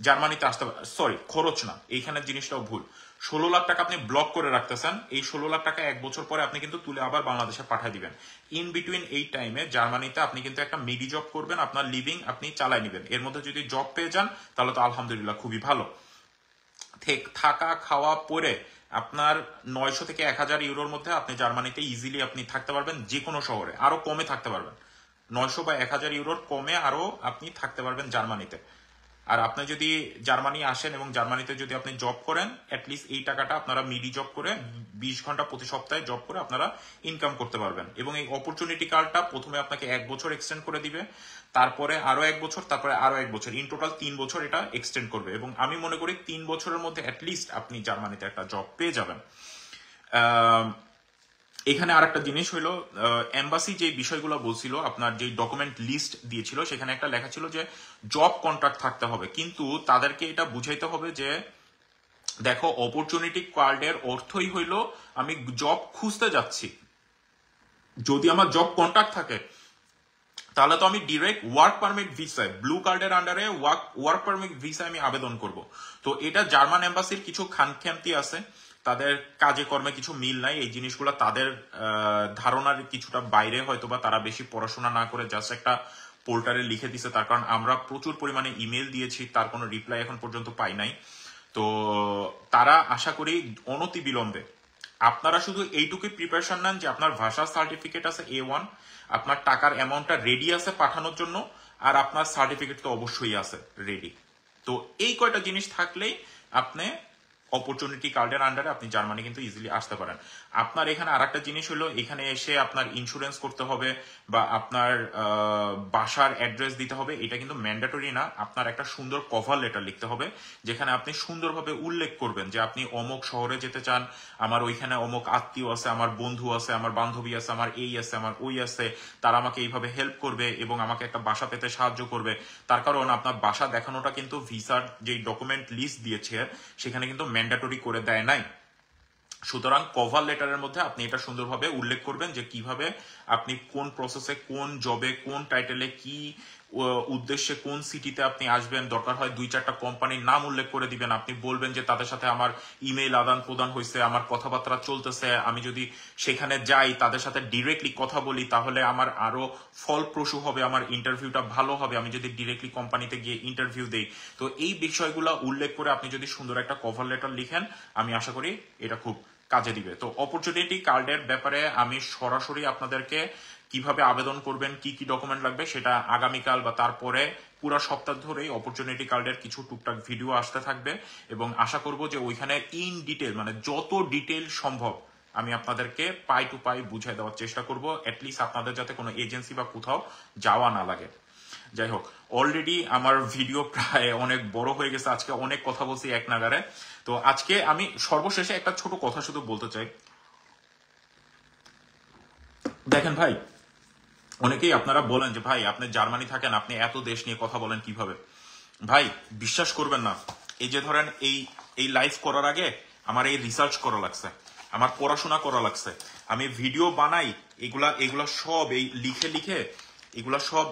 জার্মানিতে আসতে, সরি খরচ না, এইখানের জিনিসটাও ভুল। 16 লাখ টাকা আপনি ব্লক করে রাখতেছেন, এই 16 লাখ টাকা 1 বছর পরে আপনি কিন্তু তুলে আবার বাংলাদেশে পাঠিয়ে দিবেন। ইন বিটুইন এই টাইমে জার্মানিতে আপনি কিন্তু একটা মিডি জব করবেন, আপনার লিভিং আপনি চালাই নেবেন। এর মধ্যে যদি জব পেয়ে যান তাহলে তো আলহামদুলিল্লাহ খুবই ভালো। থাকা খাওয়া পরে আপনার 900 থেকে 1000 ইউরোর মধ্যে আপনি জার্মানিতে ইজিলি আপনি থাকতে পারবেন, যে কোনো শহরে আরো কমে থাকতে পারবেন। 900 বা 1000 ইউরোর কমে আরো আপনি থাকতে পারবেন জার্মানিতে। আর আপনি যদি জার্মানি আসেন এবং জার্মানিতে যদি আপনি জব করেন, অ্যাটলিস্ট এই টাকাটা আপনারা মিডি জব করে 20 ঘন্টা প্রতি সপ্তাহে জব করে আপনারা ইনকাম করতে পারবেন। এবং এই অপরচুনিটি কার্ডটা প্রথমে আপনাকে 1 বছর এক্সটেন্ড করে দিবে, তারপরে আরো 1 বছর, তারপরে আরো 1 বছর, ইন টোটাল 3 বছর এটা এক্সটেন্ড করবে। এবং আমি মনে করি 3 বছরের মধ্যে অ্যাটলিস্ট আপনি জার্মানিতে একটা জব পেয়ে যাবেন। এখানে আরেকটা জিনিস হইলো, এম্বাসি যে বিষয়গুলো বলছিল, আপনার যে ডকুমেন্ট লিস্ট দিয়েছিল সেখানে একটা লেখা ছিল যে জব কন্ট্রাক্ট থাকতে হবে, কিন্তু তাদেরকে এটা বুঝাইতে হবে যে দেখো, অপরচুনিটি কার্ডের অর্থই হইলো আমি জব খুঁজতে যাচ্ছি। যদি আমার জব কন্ট্রাক্ট থাকে তাহলে তো আমি ডিরেক্ট ওয়ার্ক পারমিট ভিসায়, ব্লু কার্ডের আন্ডারে ওয়ার্ক পারমিট ভিসায় আমি আবেদন করব। তো এটা জার্মান এম্বাসির কিছু খামখেয়ালি আছে, তাদের কাজে কর্মে কিছু মিল নাই, এই জিনিসগুলো তাদের ধারণার কিছুটা বাইরে, হয়তো বা তারা বেশি পড়াশোনা না করে জাস্ট একটা পোর্টালে লিখে দিছে। তার কারণ আমরা প্রচুর পরিমাণে ইমেল দিয়েছি, তার কোনো রিপ্লাই এখন পর্যন্ত পাই নাই। তো তারা আশা করি অনতি বিলম্বে, আপনারা শুধু এইটুকুই প্রিপারেশন নেন যে আপনার ভাষা সার্টিফিকেট আছে A1, আপনার টাকার অ্যামাউন্টটা রেডি আছে পাঠানোর জন্য, আর আপনার সার্টিফিকেট তো অবশ্যই আছে রেডি। তো এই কয়টা জিনিস থাকলেই আপনি অপরচুনিটি কার্ডের আন্ডারে আপনি জার্মানি কিন্তু ইজিলি আসতে পারেন। আপনার এখানে আর একটা জিনিস হলো, এখানে এসে আপনার ইন্স্যুরেন্স করতে হবে বা আপনার বাসার অ্যাড্রেস দিতে হবে, এটা কিন্তু ম্যান্ডেটরি না। আপনার একটা সুন্দর কভার লেটার লিখতে হবে যেখানে আপনি সুন্দরভাবে উল্লেখ করবেন যে আপনি অমুক শহরে যেতে চান, আমার ওইখানে অমুক আত্মীয় আছে, আমার বন্ধু আছে, আমার বান্ধবী আছে, আমার এই আছে, আমার ওই আছে, তারা আমাকে এইভাবে হেল্প করবে এবং আমাকে একটা বাসা পেতে সাহায্য করবে। তার কারণ আপনার বাসা দেখানোটা কিন্তু ভিসার যে ডকুমেন্ট লিস্ট দিয়েছে সেখানে কিন্তু ম্যান্ডেটরি করে দেয় নাই। সুতরাং কভার লেটারের মধ্যে আপনি এটা সুন্দরভাবে উল্লেখ করবেন যে কিভাবে আপনি কোন প্রসেসে, কোন জবে, কোন টাইটেলে, কি উদ্দেশ্যে, কোন সিটিতে আপনি আসবেন। দরকার হয় 2-4টা কোম্পানির নাম উল্লেখ করে দিবেন। আপনি বলবেন যে তাদের সাথে আমার ইমেইল আদান প্রদান হয়েছে, আমার কথাবার্তা চলতেছে, আমি যদি সেখানে যাই তাদের সাথে ডিরেক্টলি কথা বলি তাহলে আমার আরো ফলপ্রসূ হবে, আমার ইন্টারভিউটা ভালো হবে আমি যদি ডিরেক্টলি কোম্পানিতে গিয়ে ইন্টারভিউ দেই। তো এই বিষয়গুলো উল্লেখ করে আপনি যদি সুন্দর একটা কভার লেটার লিখেন, আমি আশা করি এটা খুব কাজে দিবে। তো অপরচুনিটি কার্ডের ব্যাপারে আমি সরাসরি আপনাদেরকে কিভাবে আবেদন করবেন, কি কি ডকুমেন্ট লাগবে সেটা আগামীকাল বা তারপরে পুরো সপ্তাহ ধরেই অপরচুনিটি কার্ডের কিছু টুকটাক ভিডিও আসতে থাকবে। এবং আশা করব যে ওইখানে ইন ডিটেল, মানে যত ডিটেল সম্ভব আমি আপনাদেরকে পাই টু পাই বুঝাই দেওয়ার চেষ্টা করব, অ্যাটলিস্ট আপনাদের যাতে কোনো এজেন্সি বা কোথাও যাওয়া না লাগে। যাই হোক, অলরেডি আমার ভিডিও প্রায় অনেক বড় হয়ে গেছে, আজকে অনেক কথা বলছি এক নাগারে। তো আজকে আমি সর্বশেষে একটা ছোট কথা শুধু বলতে চাই। দেখেন ভাই, অনেকেই আপনারা বলেন যে ভাই আপনি জার্মানি থাকেন, আপনি এত দেশ নিয়ে কথা বলেন কিভাবে? ভাই বিশ্বাস করবেন না, এই যে ধরেন এই এই লাইভ করার আগে আমার এই রিসার্চ করা লাগছে, আমার পড়াশোনা করা লাগছে, আমি ভিডিও বানাই, এগুলা এগুলা সব এই লিখে লিখে, এগুলা সব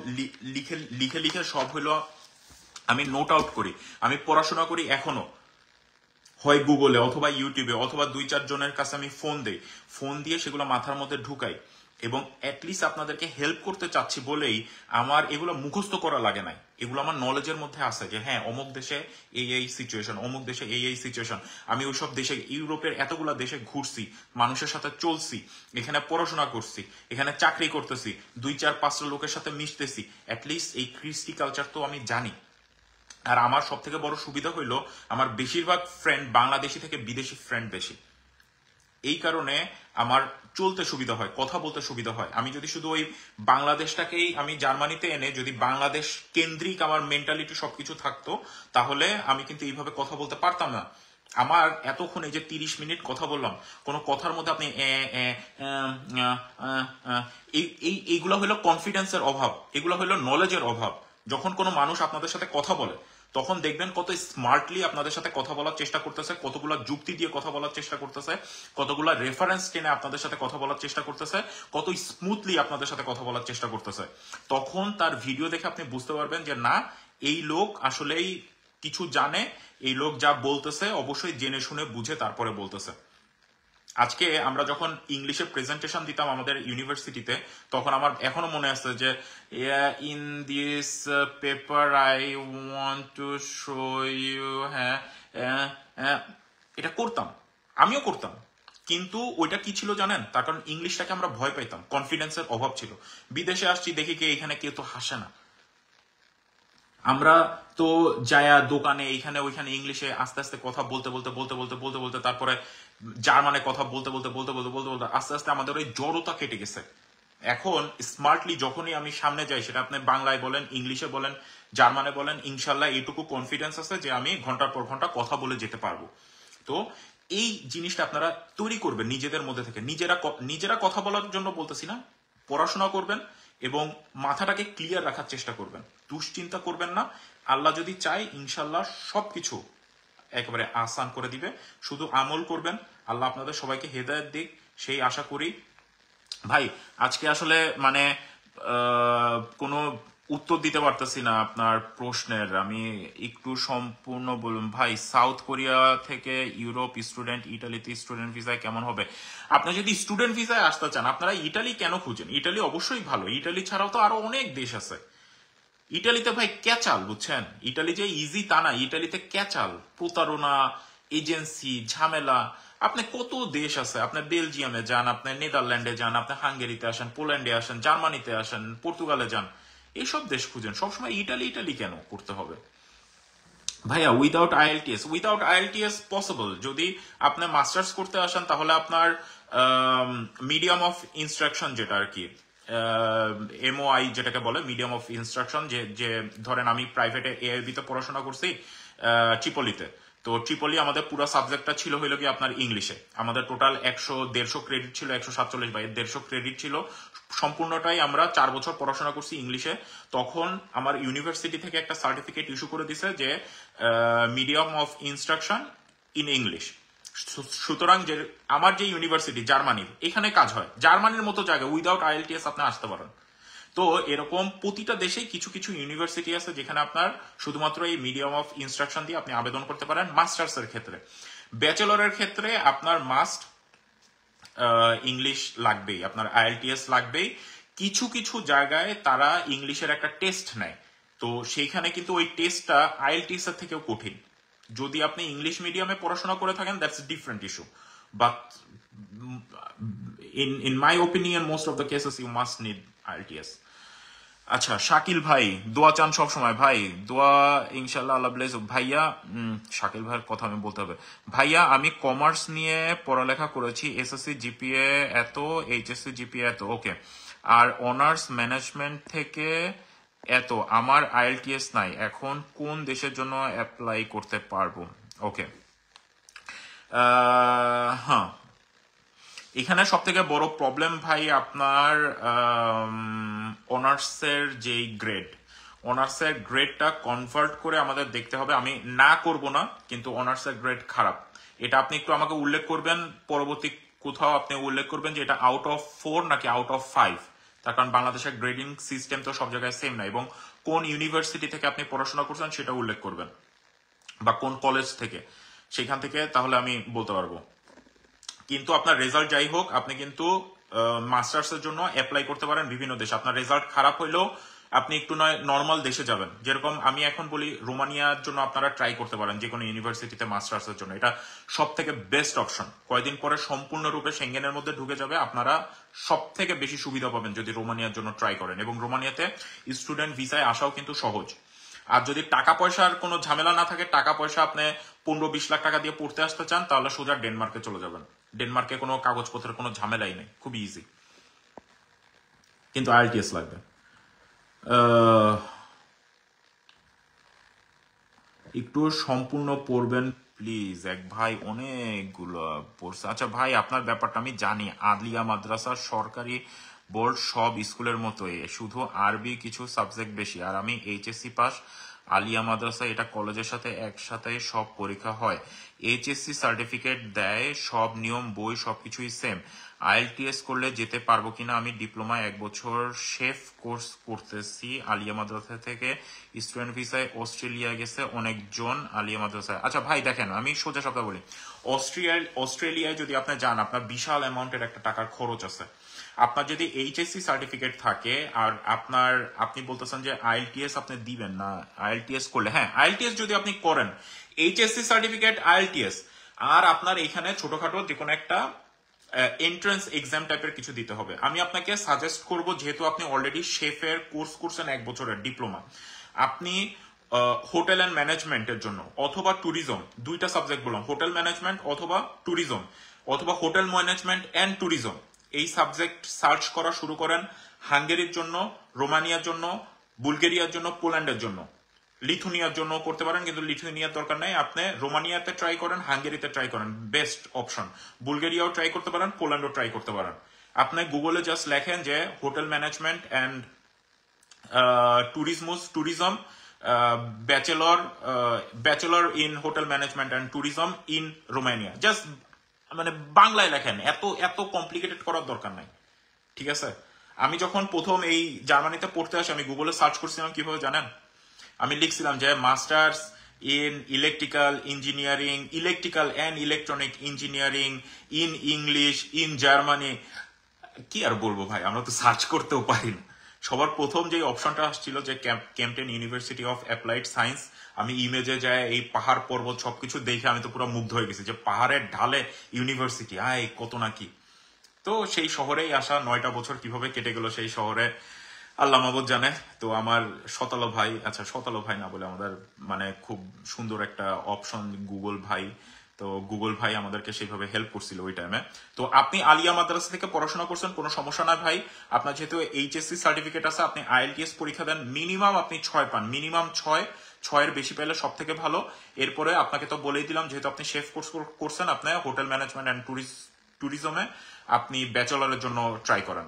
লিখে লিখে লিখে সব হইলো আমি নোট আউট করি, আমি পড়াশোনা করি এখনো, হয় গুগলে অথবা ইউটিউবে অথবা 2-4 জনের কাছে আমি ফোন দেই, ফোন দিয়ে সেগুলো মাথার মধ্যে ঢুকাই। এবং অ্যাটলিস্ট আপনাদেরকে হেল্প করতে চাচ্ছি বলেই আমার এগুলো মুখস্থ করা লাগে নাই, এগুলো আমার নলেজের মধ্যে আছে যে হ্যাঁ অমুক দেশে এই এই সিচুয়েশন, অমুক দেশে এই এই সিচুয়েশন। আমি ওইসব দেশে, ইউরোপের এতগুলা দেশে ঘুরছি, মানুষের সাথে চলছি, এখানে পড়াশোনা করছি, এখানে চাকরি করতেছি, 2-4-5টা লোকের সাথে মিশতেছি, অ্যাটলিস্ট এই কৃষ্টি কালচার তো আমি জানি। আর আমার সব থেকে বড় সুবিধা হইলো আমার বেশিরভাগ ফ্রেন্ড বাংলাদেশি থেকে বিদেশি ফ্রেন্ড বেশি। এই কারণে আমার চলতে সুবিধা হয়, কথা বলতে সুবিধা হয়। আমি যদি শুধু ওই বাংলাদেশটাকেই আমি জার্মানিতে এনে যদি বাংলাদেশ কেন্দ্রিক আমার মেন্টালিটি সবকিছু থাকতো, তাহলে আমি কিন্তু এইভাবে কথা বলতে পারতাম না। আমার এতক্ষণ এই যে 30 মিনিট কথা বললাম, কোনো কথার মধ্যে আপনি এইগুলো হলো কনফিডেন্সের অভাব, এগুলো হলো নলেজের অভাব। যখন কোনো মানুষ আপনাদের সাথে কথা বলে, তখন দেখবেন কত স্মার্টলি আপনাদের সাথে কথা বলার চেষ্টা করতেছে, কতগুলা যুক্তি দিয়ে কথা বলার চেষ্টা করতেছে, কতগুলা রেফারেন্স টেনে আপনাদের সাথে কথা বলার চেষ্টা করতেছে, কত স্মুথলি আপনাদের সাথে কথা বলার চেষ্টা করতেছে। তখন তার ভিডিও দেখে আপনি বুঝতে পারবেন যে না, এই লোক আসলেই কিছু জানে, এই লোক যা বলতেছে অবশ্যই জেনে শুনে বুঝে তারপরে বলতেছে। আজকে আমরা যখন ইংলিশে প্রেজেন্টেশন দিতাম আমাদের ইউনিভার্সিটিতে, তখন আমার এখনো মনে আছে যে in this paper I want to show you, হ্যাঁ এটা করতাম, আমিও করতাম। কিন্তু ওইটা কি ছিল জানেন? তার কারণ ইংলিশটাকে আমরা ভয় পাইতাম, কনফিডেন্সের অভাব ছিল। বিদেশে আসছি দেখি কি এখানে কেউ তো হাসে না। আমরা তো যায়া দোকানে এইখানে ওইখানে ইংলিশে আস্তে আস্তে কথা বলতে বলতে বলতে বলতে বলতে বলতে তারপরে জার্মানে কথা বলতে বলতে বলতে বলতে বলতে বলতে আস্তে আস্তে আমাদের ওই জড়তা কেটে গেছে। এখন স্মার্টলি যখনই আমি সামনে যাই, সেটা আপনি বাংলায় বলেন, ইংলিশে বলেন, জার্মানে বলেন, ইনশাল্লাহ এইটুকু কনফিডেন্স আছে যে আমি ঘন্টার পর ঘন্টা কথা বলে যেতে পারবো। তো এই জিনিসটা আপনারা তৈরি করবেন নিজেদের মধ্যে থেকে। নিজেরা কথা বলার জন্য বলতেছি না, পড়াশোনা করবেন এবং মাথাটাকে ক্লিয়ার রাখার চেষ্টা করবেন, দুশ্চিন্তা করবেন না। আল্লাহ যদি চায় ইনশাল্লাহ সবকিছু একেবারে আসান করে দিবে, শুধু আমল করবেন। আল্লাহ আপনাদের সবাইকে হেদায়েত দিক, সেই আশা করি। ভাই আজকে আসলে মানে কোনো উত্তর দিতে পারতেছি না আপনার প্রশ্নের, আমি একটু সম্পূর্ণ বলুন ভাই। সাউথ কোরিয়া থেকে ইউরোপ স্টুডেন্ট, ইটালিতে স্টুডেন্ট ভিসায় কেমন হবে? আপনি যদি স্টুডেন্ট ভিসায় আসতে চান, আপনারা ইটালি কেন খুঁজেন? ইটালি অবশ্যই ভালো, ইটালি ছাড়াও তো আরো অনেক দেশ আছে। ইটালিতে ভাই ক্যাচাল, বুঝছেন? ইটালি যে ইজি তা না, ইটালিতে ক্যাচাল, প্রতারণা, এজেন্সি, ঝামেলা। আপনি কত দেশ আছে, আপনি বেলজিয়ামে যান, আপনি নেদারল্যান্ডে যান, আপনি হাঙ্গেরিতে আসেন, পোল্যান্ডে আসেন, জার্মানিতে আসেন, পর্তুগালে যান, এইসব দেশ খুঁজেন। সবসময় ইটালি ইটালি কেন করতে হবে? ভাইয়া উইদাউট আইএলটিএস পসিবল। যদি আপনি মাস্টার্স করতে আসেন তাহলে আপনার মিডিয়াম অফ ইনস্ট্রাকশন, যেটা আর কি এমওআই যেটাকে বলে, মিডিয়াম অফ ইনস্ট্রাকশন, যে যে ধরেন আমি প্রাইভেটে এআইবি তে পড়াশোনা করছি ট্রিপলিতে। তো ট্রিপলি আমাদের পুরো সাবজেক্টটা ছিল হইলো কি আপনার ইংলিশে। আমাদের টোটাল 100-150 ক্রেডিট ছিল, 147 বা 150 ক্রেডিট ছিল। সম্পূর্ণটাই আমরা 4 বছর পড়াশোনা করছি ইংলিশে। তখন আমার ইউনিভার্সিটি থেকে একটা সার্টিফিকেট ইস্যু করে দিছে যে medium of instruction in English. সুতরাং যে আমার যে ইউনিভার্সিটি জার্মানির, এখানে কাজ হয়। জার্মানির মতো জায়গায় উইদাউট আইএলটিএস আপনি আসতে পারেন। তো এরকম প্রতিটা দেশেই কিছু কিছু ইউনিভার্সিটি আছে যেখানে আপনার শুধুমাত্র এই মিডিয়াম অফ ইনস্ট্রাকশন দিয়ে আপনি আবেদন করতে পারেন। মাস্টার্স এর ক্ষেত্রে, ব্যাচেলরের ক্ষেত্রে আপনার মাস্ট ইংলিশ লাগবেই, আপনার আইএলটিএস লাগবেই। কিছু কিছু জায়গায় তারা ইংলিশের একটা টেস্ট নেয়, তো সেইখানে কিন্তু ওই টেস্টটা আইএলটিএস এর থেকেও কঠিন। যদি আপনি ইংলিশ মিডিয়ামে পড়াশোনা করে থাকেন, that's a different issue, but in my opinion most of the cases you must need IELTS. আচ্ছা শাকিল ভাই, দোয়া চান সব সময় ভাই, দোয়া ইনশাল্লাহ আল্লাহ ব্লেস। ভাইয়া শাকিল ভাইয়ের কথা আমি বলতে হবে। ভাইয়া আমি কমার্স নিয়ে পড়ালেখা করেছি, এসএসসি জিপিএ এত, এইচএসসি জিপিএ এত, ওকে, আর অনার্স ম্যানেজমেন্ট থেকে এত, আমার আইএলটিএস নাই, এখন কোন দেশের জন্য অ্যাপ্লাই করতে পারবো? ওকে, হ্যাঁ, এখানে সব থেকে বড় প্রবলেম ভাই আপনার অনার্সের যেই গ্রেড, অনার্সের গ্রেডটা কনভার্ট করে আমাদের দেখতে হবে। আমি না করব না, কিন্তু অনার্সের গ্রেড খারাপ, এটা আপনি একটু আমাকে উল্লেখ করবেন। পরবর্তী কোথাও আপনি উল্লেখ করবেন যে এটা আউট অফ 4 নাকি আউট অফ 5, তার কারণ বাংলাদেশের গ্রেডিং সিস্টেম তো সব জায়গায় সেম না। এবং কোন ইউনিভার্সিটি থেকে আপনি পড়াশোনা করছেন সেটা উল্লেখ করবেন, বা কোন কলেজ থেকে, সেখান থেকে তাহলে আমি বলতে পারবো। কিন্তু আপনার রেজাল্ট যাই হোক, আপনি কিন্তু মাস্টার্স এর জন্য অ্যাপ্লাই করতে পারেন বিভিন্ন দেশে। আপনার রেজাল্ট খারাপ হইলেও আপনি একটু নয় নর্মাল দেশে যাবেন। যেরকম আমি এখন বলি, রোমানিয়ার জন্য আপনারা ট্রাই করতে পারেন যে কোনো ইউনিভার্সিটিতে মাস্টার্স এর জন্য, এটা সব থেকে বেস্ট অপশন। কয়েকদিন পরে সম্পূর্ণরূপে সেঙ্গেনের মধ্যে ঢুকে যাবে, আপনারা সব থেকে বেশি সুবিধা পাবেন যদি রোমানিয়ার জন্য ট্রাই করেন। এবং রোমানিয়াতে স্টুডেন্ট ভিসায় আসাও কিন্তু সহজ। আর যদি টাকা পয়সার কোনো ঝামেলা না থাকে, টাকা পয়সা আপনি 15-20 লাখ টাকা দিয়ে পড়তে আসতে চান, তাহলে সোজা ডেনমার্কে চলে যাবেন। ডেনমার্কে কোনো কাগজপত্রের কোনো ঝামেলাই নেই, খুব ইজি, কিন্তু আইএলটিএস লাগবে। একটু সম্পূর্ণ পড়বেন প্লিজ। এক ভাই অনেকগুলো পড়ছে। আচ্ছা ভাই, আপনার ব্যাপারটা আমি জানি, আলিয়া মাদ্রাসা সরকারি বোর্ড সব স্কুলের মতোই, শুধু আরবি কিছু সাবজেক্ট বেশি। আর আমি এইচএসসি পাস, আলিয়া মাদ্রাসা, এটা কলেজের সাথে একসাথে সব পরীক্ষা হয়, এইচএসসি সার্টিফিকেট দেয়, সব নিয়ম বই সবকিছুই সেম। আইএলটিএস করলে যেতে পারবো কিনা? আমি ডিপ্লোমা 1 বছর শেফ কোর্স করতেছি আলিয়া মাদ্রাসা থেকে, স্টুডেন্ট ভিসায় অস্ট্রেলিয়া গেছে অনেকজন আলিয়া মাদ্রাসায়। আচ্ছা ভাই দেখেন, আমি সোজা কথা বলি, অস্ট্রেলিয়ায় যদি আপনি যান, আপনার বিশাল অ্যামাউন্টের একটা টাকার খরচ আছে। আপনার যদি এইচএসসি সার্টিফিকেট থাকে আর আপনি বলতেছেন যে আইএলটিএস আপনি দিবেন না, আইএলটিএস করলে, হ্যাঁ আইএলটিএস যদি আপনি করেন, এইচএসসি সার্টিফিকেট, আইএলটিএস, আর আপনার এখানে ছোটখাটো যে কোনো একটা এন্ট্রান্স এক্সাম টাইপের কিছু দিতে হবে। আমি আপনাকে সাজেস্ট করব, যেহেতু আপনি অলরেডি শেফের কোর্স করছেন 1 বছরের ডিপ্লোমা, আপনি হোটেল অ্যান্ড ম্যানেজমেন্টের জন্য অথবা ট্যুরিজম, দুইটা সাবজেক্ট বললাম, হোটেল ম্যানেজমেন্ট অথবা ট্যুরিজম, অথবা হোটেল ম্যানেজমেন্ট অ্যান্ড ট্যুরিজম, এই সাবজেক্ট সার্চ করা শুরু করেন। হাঙ্গেরির জন্য, রোমানিয়ার জন্য, বুলগেরিয়ার জন্য, পোল্যান্ডের জন্য, লিথুনিয়ার জন্য করতে পারেন, কিন্তু লিথুনিয়ার দরকার নেই, আপনি রোমানিয়াতে ট্রাই করেন, হাঙ্গেরিতে ট্রাই করেন, বেস্ট অপশন। বুলগেরিয়াও ট্রাই করতে পারেন, পোল্যান্ডও ট্রাই করতে পারেন। আপনি গুগলে জাস্ট লেখেন যে hotel management and tourism, bachelor in hotel management and tourism in Romania, just মানে বাংলায় লেখেন, এত এত কমপ্লিকেটেড করার দরকার নাই, ঠিক আছে? আমি যখন প্রথম এই জার্মানিতে পড়তে আসি, আমি গুগলে সার্চ করছিলাম কিভাবে জানেন? আমি লিখছিলাম যে masters in electrical engineering, electrical and electronic engineering in English in Germany. কি আর বলবো ভাই, আমরা তো সার্চ করতেও পারি না। সবার প্রথম যে অপশনটা আসছিল যে ক্যাম্পটেন ইউনিভার্সিটি অফ অ্যাপ্লাইড সায়েন্স, আমি ইমেজে যায় এই পাহাড় পর্বত সবকিছু দেখে আমি তো পুরো মুগ্ধ হয়ে গেছি যে পাহাড়ের ঢালে ইউনিভার্সিটি, আয় কত নাকি। তো সেই শহরেই আসা 9টা বছর কিভাবে কেটে গেল সেই শহরে আল্লাহ মাবুদ জানে। তো আমার শতালো ভাই, আচ্ছা শতালো ভাই না বলে আমাদের মানে খুব সুন্দর একটা অপশন গুগল ভাই, তো গুগল ভাই আমাদেরকে সেইভাবে হেল্প করছিল ওই টাইমে। তো আপনি আলিয়া মাদ্রাসা থেকে পড়াশোনা করছেন, কোনো সমস্যা না ভাই। আপনার যেহেতু এইচএসসি সার্টিফিকেট আছে, আপনি আইএলটিএস পরীক্ষা দেন, মিনিমাম আপনি 6 পান, মিনিমাম 6 বেশি পেলে সব থেকে ভালো। এরপরে আপনাকে তো বলেই দিলাম, যেহেতু আপনি শেফ কোর্স করছেন, আপনি হোটেল ম্যানেজমেন্ট অ্যান্ড ট্যুরিজমে আপনি ব্যাচেলরের জন্য ট্রাই করেন।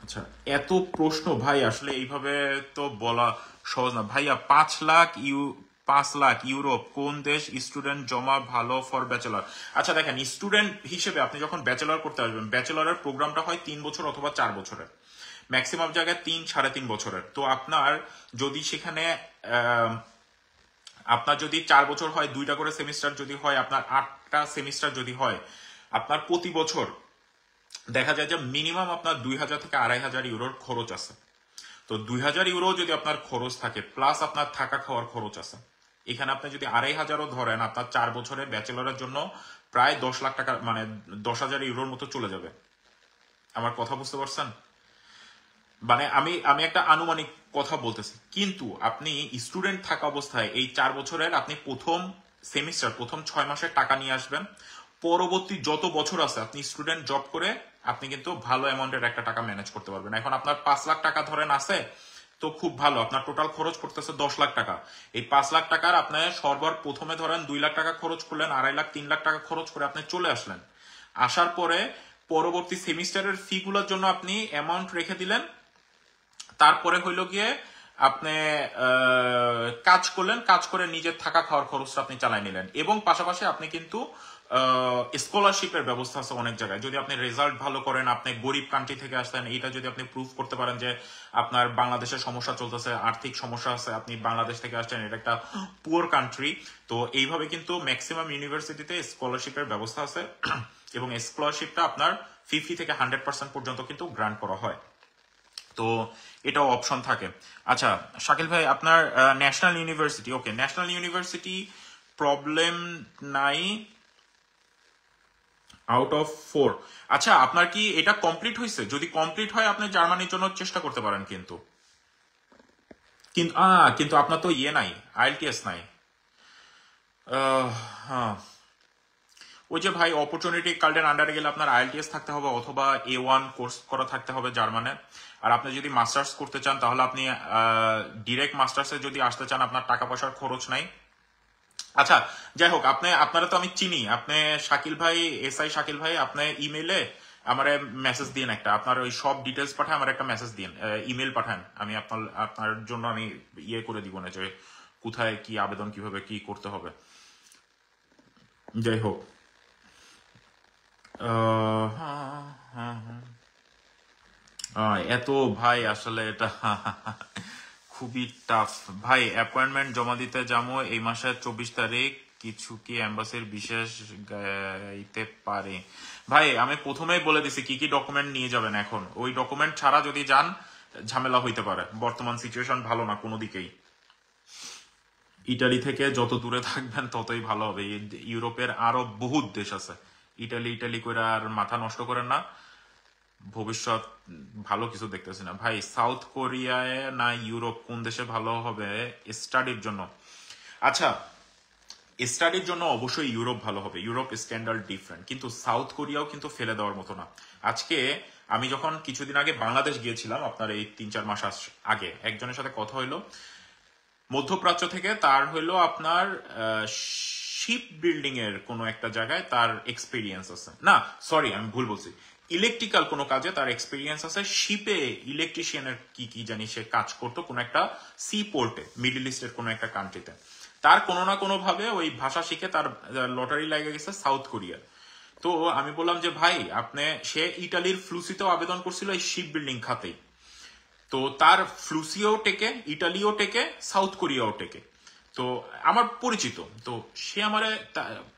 আচ্ছা, এত প্রশ্ন ভাই, আসলে এইভাবে তো বলা সহজ না ভাইয়া। 5 লাখ ইউরোপ কোন দেশ? স্টুডেন্ট জমা ভালো ফর ব্যাচেলর। আচ্ছা দেখেন, স্টুডেন্ট হিসেবে আপনি যখন ব্যাচেলর করতে আসবেন, ব্যাচেলরের প্রোগ্রামটা হয় 3 বছর অথবা 4 বছরের, ম্যাক্সিমাম জায়গায় 3-3.5 বছরের। তো আপনার যদি সেখানে আপনার যদি 4 বছর হয়, 2টা করে সেমিস্টার যদি হয়, আপনার 8টা সেমিস্টার যদি হয়, আপনার প্রতি বছর দেখা যায় যে মিনিমাম আপনার 2000 থেকে 2500 ইউরোর খরচ আছে। তো 2000 ইউরো যদি আপনার খরচ থাকে, প্লাস আপনার থাকা খাওয়ার খরচ আছে, এখানে আপনি যদি 2500ও ধরেন, আপনার 4 বছরে ব্যাচেলরের জন্য প্রায় 10 লাখ টাকা, মানে 10,000 ইউরোর মতো চলে যাবে। আমার কথা বুঝতে পারছেন? মানে আমি একটা আনুমানিক কথা বলতেছি, কিন্তু আপনি স্টুডেন্ট থাকা অবস্থায় এই 4 বছরের আপনি প্রথম সেমিস্টার, প্রথম 6 মাসের টাকা নিয়ে আসবেন। পরবর্তী যত বছর আছে আপনি স্টুডেন্ট জব করে আপনি কিন্তু ভালো অ্যামাউন্টের একটা টাকা ম্যানেজ করতে পারবেন। এখন আপনার 5 লাখ টাকা ধরেন আছে, তো খুব ভালো, আপনার টোটাল খরচ করতেছে 10 লাখ টাকা। এই 5 লাখ টাকার আপনার সর্বার প্রথমে ধরেন 2 লাখ টাকা খরচ করলেন, 2.5 লাখ 3 লাখ টাকা খরচ করে আপনি চলে আসলেন। আসার পরে পরবর্তী সেমিস্টারের ফি গুলোর জন্য আপনি অ্যামাউন্ট রেখে দিলেন। তারপরে হইল গিয়ে আপনি কাজ করলেন, কাজ করে নিজের থাকা খাওয়ার খরচটা আপনি চালাই নিলেন, এবং পাশাপাশি আপনি কিন্তু স্কলারশিপের ব্যবস্থা আছে অনেক জায়গায়। যদি আপনি রেজাল্ট ভালো করেন, আপনি গরিব কান্ট্রি থেকে আসতেন, এটা যদি আপনি প্রুভ করতে পারেন যে আপনার বাংলাদেশের সমস্যা চলতেছে, আর্থিক সমস্যা আছে, আপনি বাংলাদেশ থেকে আসছেন, এটা একটা পুয়ার কান্ট্রি, তো এইভাবে কিন্তু ম্যাক্সিমাম ইউনিভার্সিটিতে স্কলারশিপের ব্যবস্থা আছে, এবং স্কলারশিপটা আপনার 50 থেকে 100% পর্যন্ত কিন্তু গ্রান্ট করা হয়। তো এটাও অপশন থাকে। আচ্ছা শাকিল ভাই, আপনার ন্যাশনাল ইউনিভার্সিটি, ওকে ন্যাশনাল ইউনিভার্সিটি প্রবলেম নাই, আউট অফ 4। আচ্ছা আপনার কি এটা কমপ্লিট হয়েছে? যদি কমপ্লিট হয় আপনি জার্মানির জন্য চেষ্টা করতে পারেন, কিন্তু কিন্তু আপনার তো ইয়ে নাই, আইএলটিএস নাই। হ্যাঁ, ওই যে ভাই অপরচুনিটি কার্ডের আন্ডারে গেলে আপনার আইএলটিএস থাকতে হবে অথবা A1 কোর্স করা থাকতে হবে জার্মানে। আর আপনি যদি মাস্টার্স করতে চান তাহলে আপনি ডিরেক্ট মাস্টার্সে যদি আসতে চান আপনার টাকা পয়সার খরচ নাই। আচ্ছা, যাই হোক, আপনারা তো আমি চিনি, আপনি শাকিল ভাই, SI শাকিল ভাই, আপনি ইমেইলে আমার মেসেজ দিন একটা, আপনার ওই সব ডিটেলস পাঠায় আমার একটা মেসেজ দিন, ইমেল পাঠান, আমি আপনার জন্য আমি ইয়ে করে দিব না যে কোথায় কি আবেদন কিভাবে কি করতে হবে। যাই হোক, এত ভাই আসলে এটা খুবই টাফ ভাই। অ্যাপয়েন্টমেন্ট জমা দিতে যাবো এই মাসের 24 তারিখ, কিছু কি এম্বাসির বিশেষ গাইতে পারে? ভাই আমি প্রথমেই বলে দিছি কি কি ডকুমেন্ট নিয়ে যাবেন। এখন ওই ডকুমেন্ট ছাড়া যদি যান ঝামেলা হইতে পারে, বর্তমান সিচুয়েশন ভালো না কোনো দিকেই। ইটালি থেকে যত দূরে থাকবেন ততই ভালো হবে। ইউরোপের আরো বহুত দেশ আছে, ইটালি ইটালি করে আর মাথা নষ্ট করেন না, ভবিষ্যৎ ভালো কিছু দেখতেছি না ভাই। সাউথ কোরিয়ায় না ইউরোপ, কোন দেশে ভালো হবে স্টাডির জন্য? আচ্ছা, স্টাডির জন্য অবশ্যই ইউরোপ ভালো হবে, ইউরোপ স্ট্যান্ডার্ড ডিফারেন্ট, কিন্তু সাউথ কোরিয়াও কিন্তু ফেলে দেওয়ার মতো না। আজকে আমি যখন কিছুদিন আগে বাংলাদেশ গিয়েছিলাম, আপনার এই 3-4 মাস আগে, একজনের সাথে কথা হইলো মধ্যপ্রাচ্য থেকে, তার হইলো আপনার শিপ বিল্ডিং এর কোনো একটা জায়গায় তার এক্সপিরিয়েন্স আছে, না সরি আমি ভুল বলছি, ইলেকট্রিক্যাল কোনো কাজে তার এক্সপিরিয়েন্স আছে, শিপে ইলেকট্রিশিয়ানের কি কি জানি সে কাজ করতো কোনো একটা সি পোর্টে, মিডল ইস্টের কোনো একটা কান্ট্রিতে। তার কোনো না কোনো ভাবে ওই ভাষা শিখে তার লটারি লাগে গেছে সাউথ কোরিয়া। তো আমি বললাম যে ভাই আপনি, সে ইটালির ফ্লুসিতেও আবেদন করছিল এই শিপ বিল্ডিং খাতেই, তো তার ফ্লুসিও টেকে, ইটালিও টেকে, সাউথ কোরিয়াও টেকে, তো আমার পরিচিত। তো সে আমারে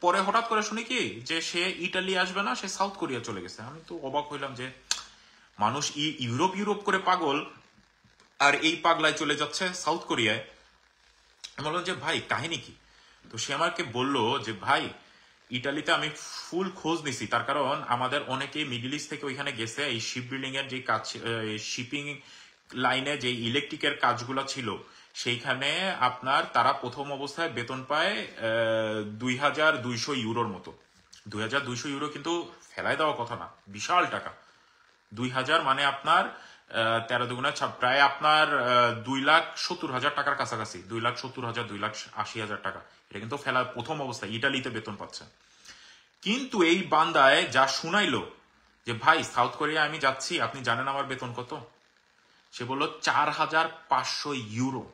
পরে হঠাৎ করে শুনি কি যে সে ইটালি আসবে না, সে সাউথ কোরিয়া চলে গেছে। আমি তো অবাক হইলাম যে মানুষ ইউরোপ ইউরোপ করে পাগল, আর এই পাগলায় চলে যাচ্ছে সাউথ কোরিয়ায়। আমি বললাম যে ভাই কাহিনী কি? তো সে আমাকে বললো যে ভাই ইটালিতে আমি ফুল খোঁজ নিছি, তার কারণ আমাদের অনেকে মিডল ইস্ট থেকে ওইখানে গেছে, এই শিপ বিল্ডিং এর যে কাজ, শিপিং লাইনে যে ইলেকট্রিকের কাজগুলো ছিল সেইখানে আপনার তারা প্রথম অবস্থায় বেতন পায় 2200 ইউরোর মতো। 2200 ইউরো কিন্তু ফেলায় দেওয়া কথা না, বিশাল টাকা। 2000 মানে আপনার 13 দুগুণে প্রায় আপনার 2,70,000 টাকার কাছাকাছি, 2,70,000, 2,80,000 টাকা। এটা কিন্তু ফেলা প্রথম অবস্থায় ইটালিতে বেতন পাচ্ছে। কিন্তু এই বান্দায় যা শুনাইলো যে ভাই সাউথ কোরিয়া আমি যাচ্ছি, আপনি জানেন আমার বেতন কত? সে বললো 4,500 ইউরো।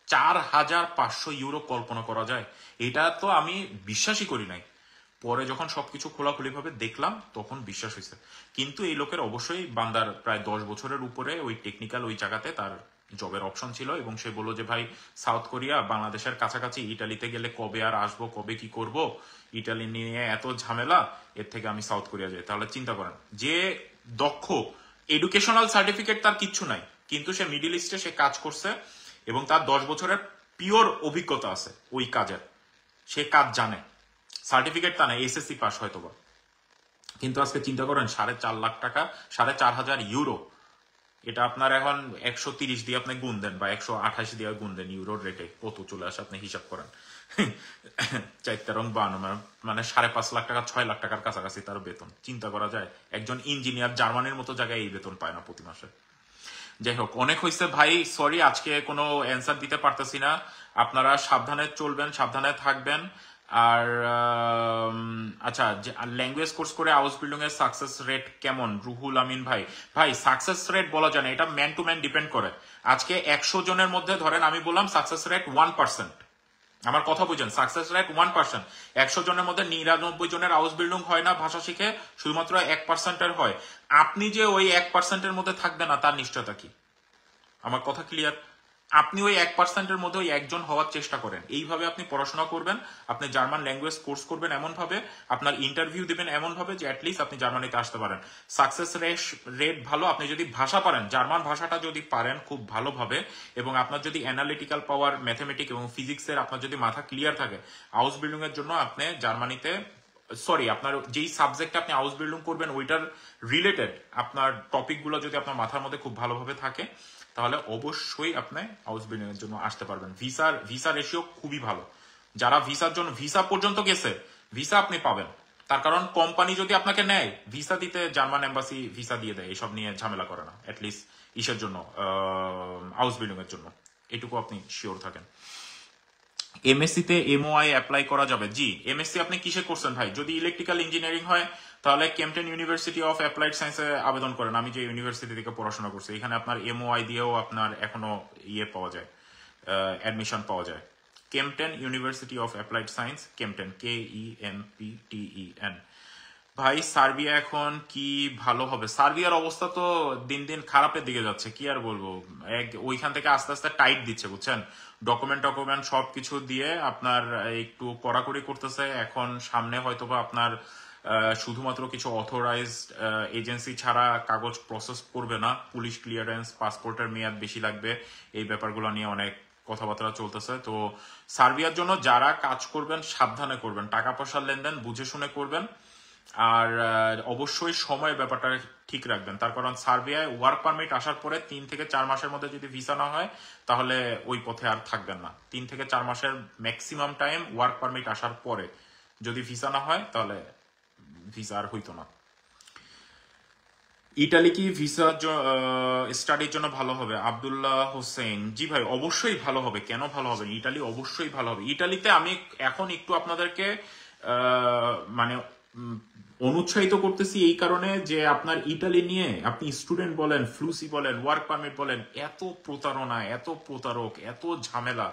4,500 ইউরো, কল্পনা করা যায়? এটা তো আমি বিশ্বাসই করি নাই। পরে যখন সবকিছু খোলাখুলি ভাবে দেখলাম তখন বিশ্বাস হয়েছে। কিন্তু এই লোকের অবশ্যই বান্দার প্রায় 10 বছরের উপরে ওই টেকনিক্যাল ওই জায়গাতে তার জবের অপশন ছিল, এবং সে বললো যে ভাই সাউথ কোরিয়া বাংলাদেশের কাছাকাছি, ইটালিতে গেলে কবে আর আসবো, কবে কি করব, ইটালি নিয়ে এত ঝামেলা, এর থেকে আমি সাউথ কোরিয়া যাই। তাহলে চিন্তা করেন যে দক্ষ, এডুকেশনাল সার্টিফিকেট তার কিচ্ছু নাই, কিন্তু সে মিডিল ইস্টে সে কাজ করছে এবং তার 10 বছরের পিওর অভিজ্ঞতা আছে ওই কাজের, সে কাজ জানে, সার্টিফিকেট তা না, SSC পাস হয়তো বা। কিন্তু আজকে চিন্তা করেন 4.5 লাখ টাকা, 4,500 ইউরো, এটা আপনার এখন 130 দিয়ে আপনি গুণ দেন বা 128 দিয়ে গুণ দেন, ইউরোর রেটে কত চলে আসে আপনি হিসাব করেন। 4-52 মানে 5.5 লাখ টাকা, 6 লাখ টাকার কাছাকাছি তার বেতন। চিন্তা করা যায় একজন ইঞ্জিনিয়ার জার্মানির মতো জায়গায় এই বেতন পায় না প্রতি মাসে। যাই হোক, অনেক হয়েছে ভাই, সরি আজকে কোনো অ্যান্সার দিতে পারতেছি না। আপনারা সাবধানে চলবেন, সাবধানে থাকবেন। আর আচ্ছা, ল্যাঙ্গুয়েজ কোর্স করে হাউস বিল্ডিং এর সাকসেস রেট কেমন? রুহুল আমিন ভাই, ভাই সাকসেস রেট বলা যায় না, এটা ম্যান টু ম্যান ডিপেন্ড করে। আজকে 100 জনের মধ্যে ধরেন আমি বললাম সাকসেস রেট 1%, আমার কথা বুঝেন, সাকসেস রেট 1%। 100 জনের মধ্যে 99 জনের হাউস বিল্ডিং হয় না ভাষা শিখে, শুধুমাত্র 1%-এর হয়। আপনি যে ওই 1%-এর মধ্যে থাকবে না তার নিশ্চয়তা কি? আমার কথা ক্লিয়ার? আপনি ওই 1%-এর মধ্যে ওই একজন হওয়ার চেষ্টা করেন। এইভাবে আপনি পড়াশোনা করবেন, আপনি জার্মান ল্যাঙ্গুয়েজ কোর্স করবেন এমন ভাবে, আপনার ইন্টারভিউ দিবেন এমন ভাবে যে অ্যাটলিস্ট আপনি জার্মানিতে আসতে পারেন। সাকসেস রেট ভালো, আপনি যদি ভাষা পারেন, জার্মান ভাষাটা যদি পারেন খুব ভালোভাবে, এবং আপনার যদি অ্যানালিটিক্যাল পাওয়ার, ম্যাথমেটিক্স এবং ফিজিক্সের আপনার যদি মাথা ক্লিয়ার থাকে, হাউস বিল্ডিং এর জন্য আপনি জার্মানিতে, সরি আপনার যেই সাবজেক্টে আপনি হাউস বিল্ডিং করবেন ওইটার রিলেটেড আপনার টপিকগুলো যদি আপনার মাথার মধ্যে খুব ভালোভাবে থাকে, তাহলে অবশ্যই আপনি হাউস বিল্ডিং এর জন্য আসতে পারবেন। ভিসা রেশিও খুবই ভালো, যারা ভিসার জন্য ভিসা পর্যন্ত গেছে ভিসা আপনি পাবেন, তার কারণ কোম্পানি যদি আপনাকে নেয়, ভিসা দিতে জার্মান এম্বাসি ভিসা দিয়ে দেয়, এসব নিয়ে ঝামেলা করে না, অ্যাটলিস্ট ইসের জন্য, হাউস বিল্ডিং এর জন্য, এটুকু আপনি শিওর থাকেন। এমএসসি তে এমওআই অ্যাপ্লাই করা যাবে? জি। এমএসসি আপনি কিসে করছেন ভাই? যদি ইলেকট্রিক্যাল ইঞ্জিনিয়ারিং হয় তাহলে কেমটেন ইউনিভার্সিটি অফ অ্যাপ্লাইড সায়েন্সে আবেদন করেন। আমি যে ইউনিভার্সিটি থেকে পড়াশোনা করছি, এখানে আপনার এমওআই দিয়েও আপনার এখনো ইয়ে পাওয়া যায়, অ্যাডমিশন পাওয়া যায়। Kempten university of applied science, Kempten, KEMPTEN। ভাই সার্বিয়া এখন কি ভালো হবে? সার্বিয়ার অবস্থা তো দিন দিন খারাপের দিকে যাচ্ছে, কি আর বলবো। ওইখান থেকে আস্তে আস্তে টাইট দিচ্ছে, বুঝছেন, ডকুমেন্ট সবকিছু দিয়ে আপনার একটু কড়াকড়ি করতেছে। এখন সামনে হয়তোবা আপনার শুধুমাত্র কিছু অথরাইজড এজেন্সি ছাড়া কাগজ প্রসেস করবে না, পুলিশ ক্লিয়ারেন্স, পাসপোর্টের মেয়াদ বেশি লাগবে, এই ব্যাপারগুলো নিয়ে অনেক কথাবার্তা চলতেছে। তো সার্বিয়ার জন্য যারা কাজ করবেন সাবধানে করবেন, টাকা পয়সার লেনদেন বুঝে শুনে করবেন, আর অবশ্যই সময়ের ব্যাপারটা ঠিক রাখবেন। তার কারণ সার্বিয়ায় ওয়ার্ক পারমিট আসার পরে 3 থেকে 4 মাসের মধ্যে যদি ভিসা না হয় তাহলে ওই পথে আর থাকবেন না। 3 থেকে 4 মাসের ম্যাক্সিমাম টাইম ওয়ার্ক পারমিট আসার পরে যদি ভিসা না হয় তাহলে ভিসা আর হইতো না। ইটালি কি ভিসা স্টাডির জন্য ভালো হবে? আব্দুল্লাহ হোসেন, জি ভাই অবশ্যই ভালো হবে, কেন ভালো হবে? ইটালি অবশ্যই ভালো হবে। ইটালিতে আমি এখন একটু আপনাদেরকে মানে অনুৎসাহিত করতেছি এই কারণে যে আপনার ইটালি নিয়ে আপনি স্টুডেন্ট বলেন, ফ্লুসি বলেন, ওয়ার্ক পারমিট বলেন, এত প্রতারণা, এত প্রতারক, এত ঝামেলা,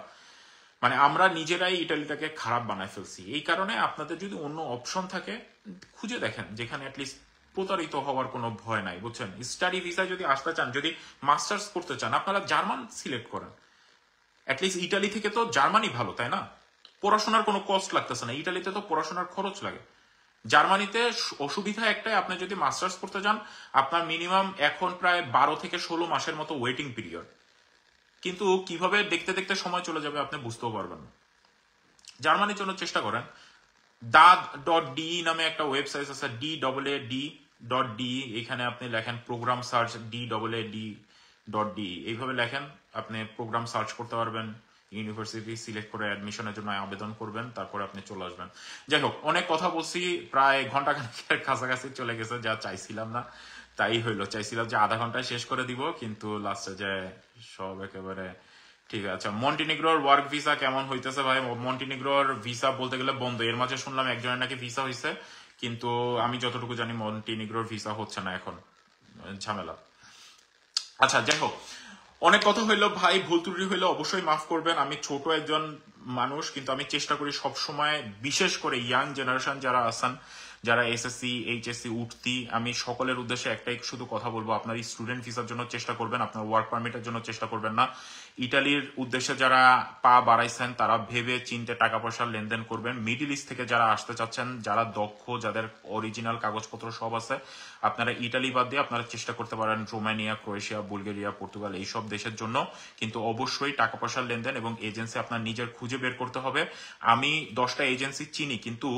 মানে আমরা নিজেরাই ইটালিটাকে খারাপ বানায় ফেলছি। এই কারণে আপনাদের যদি অন্য অপশন থাকে খুঁজে দেখেন যেখানে অ্যাটলিস্ট প্রতারিত হওয়ার কোনো ভয় নাই, বুঝছেন। স্টাডি ভিসা যদি আসতে চান, যদি মাস্টার্স করতে চান, আপনারা জার্মান সিলেক্ট করেন। অ্যাটলিস্ট ইটালি থেকে তো জার্মানি ভালো, তাই না? পড়াশোনার কোনো কস্ট লাগতেছে না, ইটালিতে তো পড়াশোনার খরচ লাগে। জার্মানিতে অসুবিধা একটাই, আপনি যদি মাস্টার্স করতে যান আপনার মিনিমাম এখন প্রায় 12 থেকে 16 মাসের মতো ওয়েটিং পিরিয়ড, কিন্তু কিভাবে দেখতে দেখতে সময় চলে যাবে আপনি বুঝতেও পারবেন না। জার্মানির জন্য চেষ্টা করেন। DAD.de নামে একটা ওয়েবসাইট আছে, DAAD.de, এখানে আপনি লেখেন প্রোগ্রাম সার্চ DAAD.de, এইভাবে লেখেন, আপনি প্রোগ্রাম সার্চ করতে পারবেন, ইউনিভার্সিটি সিলেক্ট করে অ্যাডমিশনের জন্য আবেদন করবেন, তারপরে আপনি চলে আসবেন। যাই হোক, অনেক কথা বলছি, প্রায় ঘন্টাখানেকের কাছাকাছি চলে গেছে, যা চাইছিলাম না তাই হইলো। চাইছিলাম যে আধা ঘন্টায় শেষ করে দিব, কিন্তু লাস্টে যে সব একেবারে ঠিক আছে। মন্টিনিগ্রোর ওয়ার্ক ভিসা কেমন হইতেছে ভাই? মন্টিনিগ্রোর ভিসা বলতে গেলে বন্ধ। এর মাঝে শুনলাম একজনের নাকি ভিসা হয়েছে, কিন্তু আমি যতটুকু জানি মন্টিনিগ্রোর ভিসা হচ্ছে না এখন, ঝামেলা। আচ্ছা যাই হোক, অনেক কথা হইলো ভাই, ভুল ত্রুটি হইলো অবশ্যই মাফ করবেন। আমি ছোট একজন মানুষ, কিন্তু আমি চেষ্টা করি সব সময়, বিশেষ করে ইয়াং জেনারেশন যারা আছেন, যারা এসএসসি এইচএসসি উঠতি, আমি সকলের উদ্দেশ্যে একটাই শুধু কথা বলবো, আপনার স্টুডেন্ট ভিসার জন্য চেষ্টা করবেন, আপনার ওয়ার্ক পারমিটের জন্য চেষ্টা করবেন না। ইটালির উদ্দেশ্যে যারা পা বাড়াইছেন তারা ভেবে চিন্তে টাকা পয়সার লেনদেন করবেন। মিডিল ইস্ট থেকে যারা আসতে চাচ্ছেন, যারা দক্ষ, যাদের অরিজিনাল কাগজপত্র সব আছে, আপনারা ইটালি বাদ দিয়ে আপনারা চেষ্টা করতে পারেন রোমানিয়া, ক্রোয়েশিয়া, বুলগেরিয়া, পর্তুগাল, এইসব দেশের জন্য। কিন্তু অবশ্যই টাকা পয়সার লেনদেন এবং এজেন্সি আপনার নিজের খুঁজে বের করতে হবে। আমি 10টা এজেন্সি চিনি, কিন্তু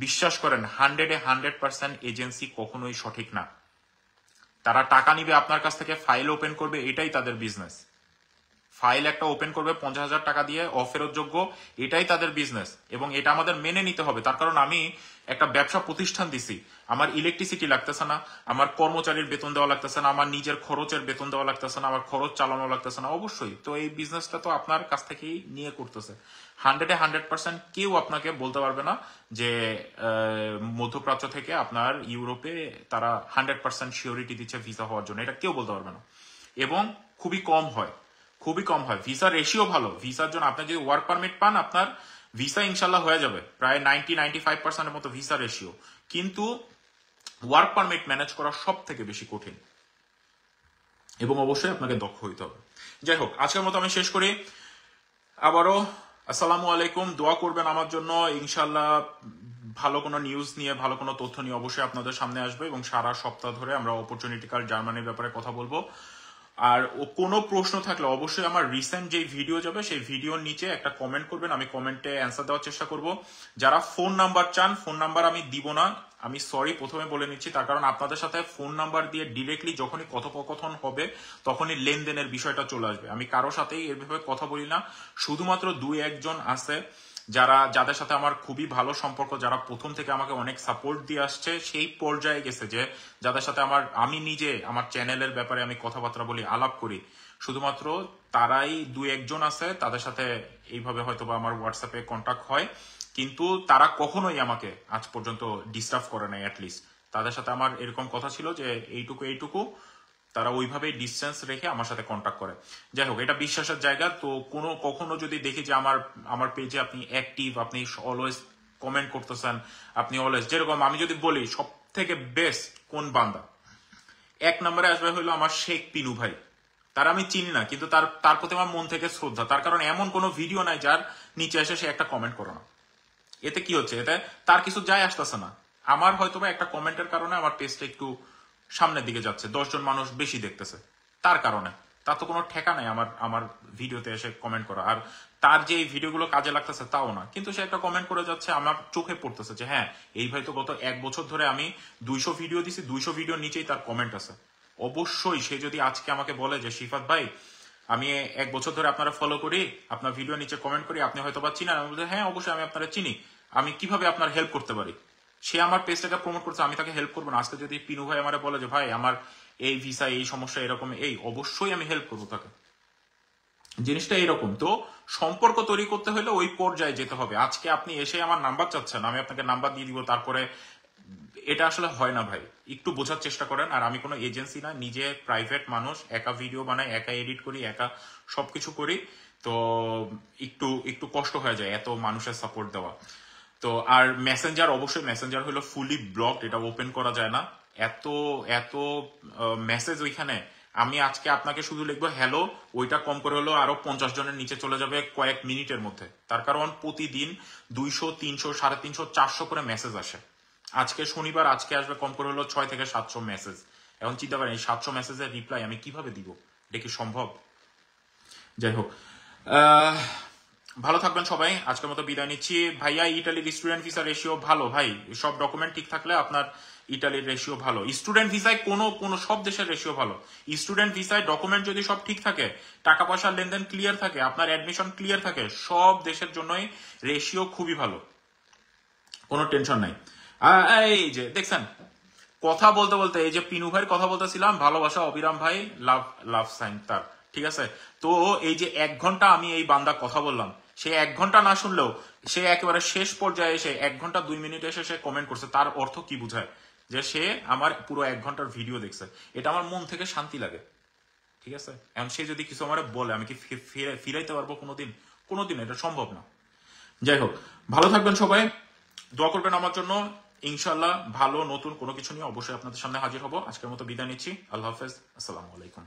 বিশ্বাস করেন 100% এজেন্সি কখনোই সঠিক না। তারা টাকা নিবে আপনার কাছ থেকে, ফাইল ওপেন করবে, এটাই তাদের বিজনেস। ফাইল একটা ওপেন করবে 50,000 টাকা দিয়ে, অফেরত যোগ্য, এটাই তাদের বিজনেস, এবং এটা আমাদের মেনে নিতে হবে। তার কারণ আমি একটা ব্যবসা প্রতিষ্ঠান দিছি, আমার ইলেকট্রিসিটি লাগতেছে না, আমার কর্মচারীর বেতন দেওয়া লাগতেছে না, আমার নিজের খরচের বেতন দেওয়া লাগতেছে না, আমার খরচ চালানো লাগতেছে না, অবশ্যই। তো এই বিজনেসটা তো আপনার কাছ থেকেই নিয়ে করতেছে। 100% কেউ আপনাকে বলতে পারবে না যে মধ্যপ্রাচ্য থেকে আপনার ইউরোপে তারা 100% সিওরিটি দিচ্ছে ভিসা হওয়ার জন্য, এটা কেউ বলতে পারবে না। এবং খুবই কম হয়, খুবই কম হয়। ভিসা রেশিও ভালো, ভিসার জন্য আপনি যদি ওয়ার্ক পারমিট পান আপনার ভিসা ইনশাল্লাহ হয়ে যাবে, প্রায় 90-95% মতো ভিসা রেশিও। কিন্তু ওয়ার্ক পারমিট ম্যানেজ করা সব থেকে বেশি কঠিন, এবং অবশ্যই আপনাকে দক্ষ হইতে হবে। যাই হোক, আজকের মতো আমি শেষ করি। আবারও আসসালামু আলাইকুম, দোয়া করবেন আমার জন্য। ইনশাল্লাহ ভালো কোনো নিউজ নিয়ে, ভালো কোনো তথ্য নিয়ে অবশ্যই আপনাদের সামনে আসবে, এবং সারা সপ্তাহ ধরে আমরা অপরচুনিটি কার্ড জার্মানির ব্যাপারে কথা বলবো। আর কোনো প্রশ্ন থাকলে অবশ্যই আমার রিসেন্ট যে ভিডিও যাবে সেই ভিডিওর নিচে একটা কমেন্ট করবেন, আমি কমেন্টে অ্যান্সার দেওয়ার চেষ্টা করব। যারা ফোন নাম্বার চান, ফোন নাম্বার আমি দিব না, আমি সরি প্রথমে বলে নিচ্ছি। তার কারণ আপনাদের সাথে ফোন নাম্বার দিয়ে ডিরেক্টলি যখনই কথোপকথন হবে তখনই লেনদেনের বিষয়টা চলে আসবে। আমি কারো সাথেই এর ব্যাপারে কথা বলি না, শুধুমাত্র 2-1 জন আছে যাদের সাথে আমার খুবই ভালো সম্পর্ক, যারা প্রথম থেকে আমাকে অনেক সাপোর্ট দিয়ে আসছে, সেই পর্যায়ে গেছে যে যাদের সাথে আমি নিজে আমার চ্যানেলের ব্যাপারে আমি কথাবার্তা বলি, আলাপ করি, শুধুমাত্র তারাই 2-1 জন আছে তাদের সাথে এইভাবে হয়তো বা আমার হোয়াটসঅ্যাপে কন্ট্যাক্ট হয়, কিন্তু তারা কখনোই আমাকে আজ পর্যন্ত ডিস্টার্ব করে নাই। অ্যাটলিস্ট তাদের সাথে আমার এরকম কথা ছিল যে এইটুকু তারা ওইভাবেই ডিস্টেন্স রেখে আমার সাথে কন্ট্যাক্ট করে। যাই হোক, এটা বিশ্বাসের জায়গা। তো কখনো যদি দেখি যে আমার পেজে আপনি অ্যাক্টিভ, আপনি অলওয়েজ কমেন্ট করতেছেন, আপনি অলওয়েজ, যেরকম আমি যদি বলি সব থেকে বেস্ট কোন বান্দা, 1 নম্বরে আসবে হইলো আমার শেখ পিনু ভাই। তার আমি চিনি না, কিন্তু তার প্রতি আমার মন থেকে শ্রদ্ধা। তার কারণ এমন কোনো ভিডিও নাই যার নিচে এসে সে একটা কমেন্ট করে না। এতে কি হচ্ছে? এতে তার কিছু যায় আসতেছে না। আমার হয়তোবা একটা কমেন্টের কারণে আমার পেজটা একটু সামনের দিকে যাচ্ছে, 10 জন মানুষ বেশি দেখতেছে, তার কারণে। তার তো কোনো ঠেকা নাই আমার ভিডিওতে এসে কমেন্ট করা। আর তার যে এই ভিডিওগুলো কাজে লাগতেছে তাও না, কিন্তু সে একটা কমেন্ট করে যাচ্ছে, আমার চোখে পড়তেছে যে হ্যাঁ, এই ভাই তো গত 1 বছর ধরে আমি 200 ভিডিও দিছি, 200 ভিডিওর নিচেই তার কমেন্ট আছে। অবশ্যই সে যদি আজকে আমাকে বলে যে শিফাত ভাই, আমি 1 বছর ধরে আপনারা ফলো করি, আপনার ভিডিও নিচে কমেন্ট করি, আপনি হয়তো বা চিনেন, আমি বলছি হ্যাঁ অবশ্যই আমি আপনারা চিনি, আমি কিভাবে আপনার হেল্প করতে পারি। সে আমার পেজটাকে প্রমোট করছে, আমি তাকে হেল্প করবো না? আজকে যদি পিনু ভাই আমার বলে যে ভাই আমার এই ভিসা, এই সমস্যা, এরকম, অবশ্যই আমি হেল্প করবো তাকে। জিনিসটা এরকম। তো সম্পর্ক তৈরি করতে হলে ওই পর্যায়ে যেতে হবে। আজকে আপনি এসে আমার নাম্বার চাচ্ছেন, আমি আপনাকে নাম্বার দিয়ে দিব, তারপরে এটা আসলে হয় না ভাই। একটু বোঝার চেষ্টা করেন। আর আমি কোনো এজেন্সি না, নিজে প্রাইভেট মানুষ, একা ভিডিও বানাই, একা এডিট করি, একা সবকিছু করি। তো একটু একটু কষ্ট হয়ে যায় এত মানুষের সাপোর্ট দেওয়া। তো আর মেসেঞ্জার, অবশ্যই মেসেঞ্জার হলো ফুলি ব্লকড, এটা ওপেন করা যায় না। এত এত মেসেজ ওইখানে, আমি আজকে আপনাকে শুধু লিখবো হ্যালো, ওইটা কম করে হলো আরো 50 জনের নিচে চলে যাবে কয়েক মিনিটের মধ্যে। তার কারণ প্রতিদিন 200, 300, 350, 400 করে মেসেজ আসে। আজকে শনিবার, আজকে আসবে কম করে হলো 6 থেকে 700 মেসেজ। এখন চিন্তা করেন এই 700 মেসেজের রিপ্লাই আমি কিভাবে দিব? এটা কি সম্ভব? যাই হোক, ভালো থাকবেন সবাই। আজকের মতো বিদায় নিচ্ছি। ভাইয়া, ইটালির স্টুডেন্ট ভিসা রেশিও ভালো ভাই, সব ডকুমেন্ট ঠিক থাকলে আপনার ইটালির রেশিও ভালো। স্টুডেন্ট ভিসায় কোনো সব দেশের রেশিও ভালো। স্টুডেন্ট ভিসায় ডকুমেন্ট যদি সব ঠিক থাকে, টাকা পয়সার লেনদেন ক্লিয়ার থাকে, আপনার অ্যাডমিশন ক্লিয়ার থাকে, সব দেশের জন্যই রেশিও খুবই ভালো, কোনো টেনশন নাই। এই যে দেখছেন, কথা বলতে বলতে এই যে পিনু ভাইয়ের কথা বলতেছিলাম, ভালোবাসা অবিরাম ভাই, লাভ লাভ সাইন তার, ঠিক আছে। তো এই যে 1 ঘন্টা আমি এই বান্দা কথা বললাম, সে 1 ঘন্টা না শুনলেও সে একেবারে শেষ পর্যায়ে এসে 1 ঘন্টা 2 মিনিট এসে সে কমেন্ট করছে। তার অর্থ কি বুঝায়? যে সে আমার পুরো 1 ঘন্টার ভিডিও দেখছে। এটা আমার মন থেকে শান্তি লাগে, ঠিক আছে। এখন সে যদি কিছু আমার বলে, আমি কি ফিরাইতে পারবো কোনোদিন? কোনোদিন এটা সম্ভব না। যাই হোক, ভালো থাকবেন সবাই, দোয়া করবেন আমার জন্য। ইনশাল্লাহ ভালো নতুন কোনো কিছু নিয়ে অবশ্যই আপনাদের সামনে হাজির হব। আজকের মতো বিদায় নিচ্ছি। আল্লাহ হাফেজ, আসসালামু আলাইকুম।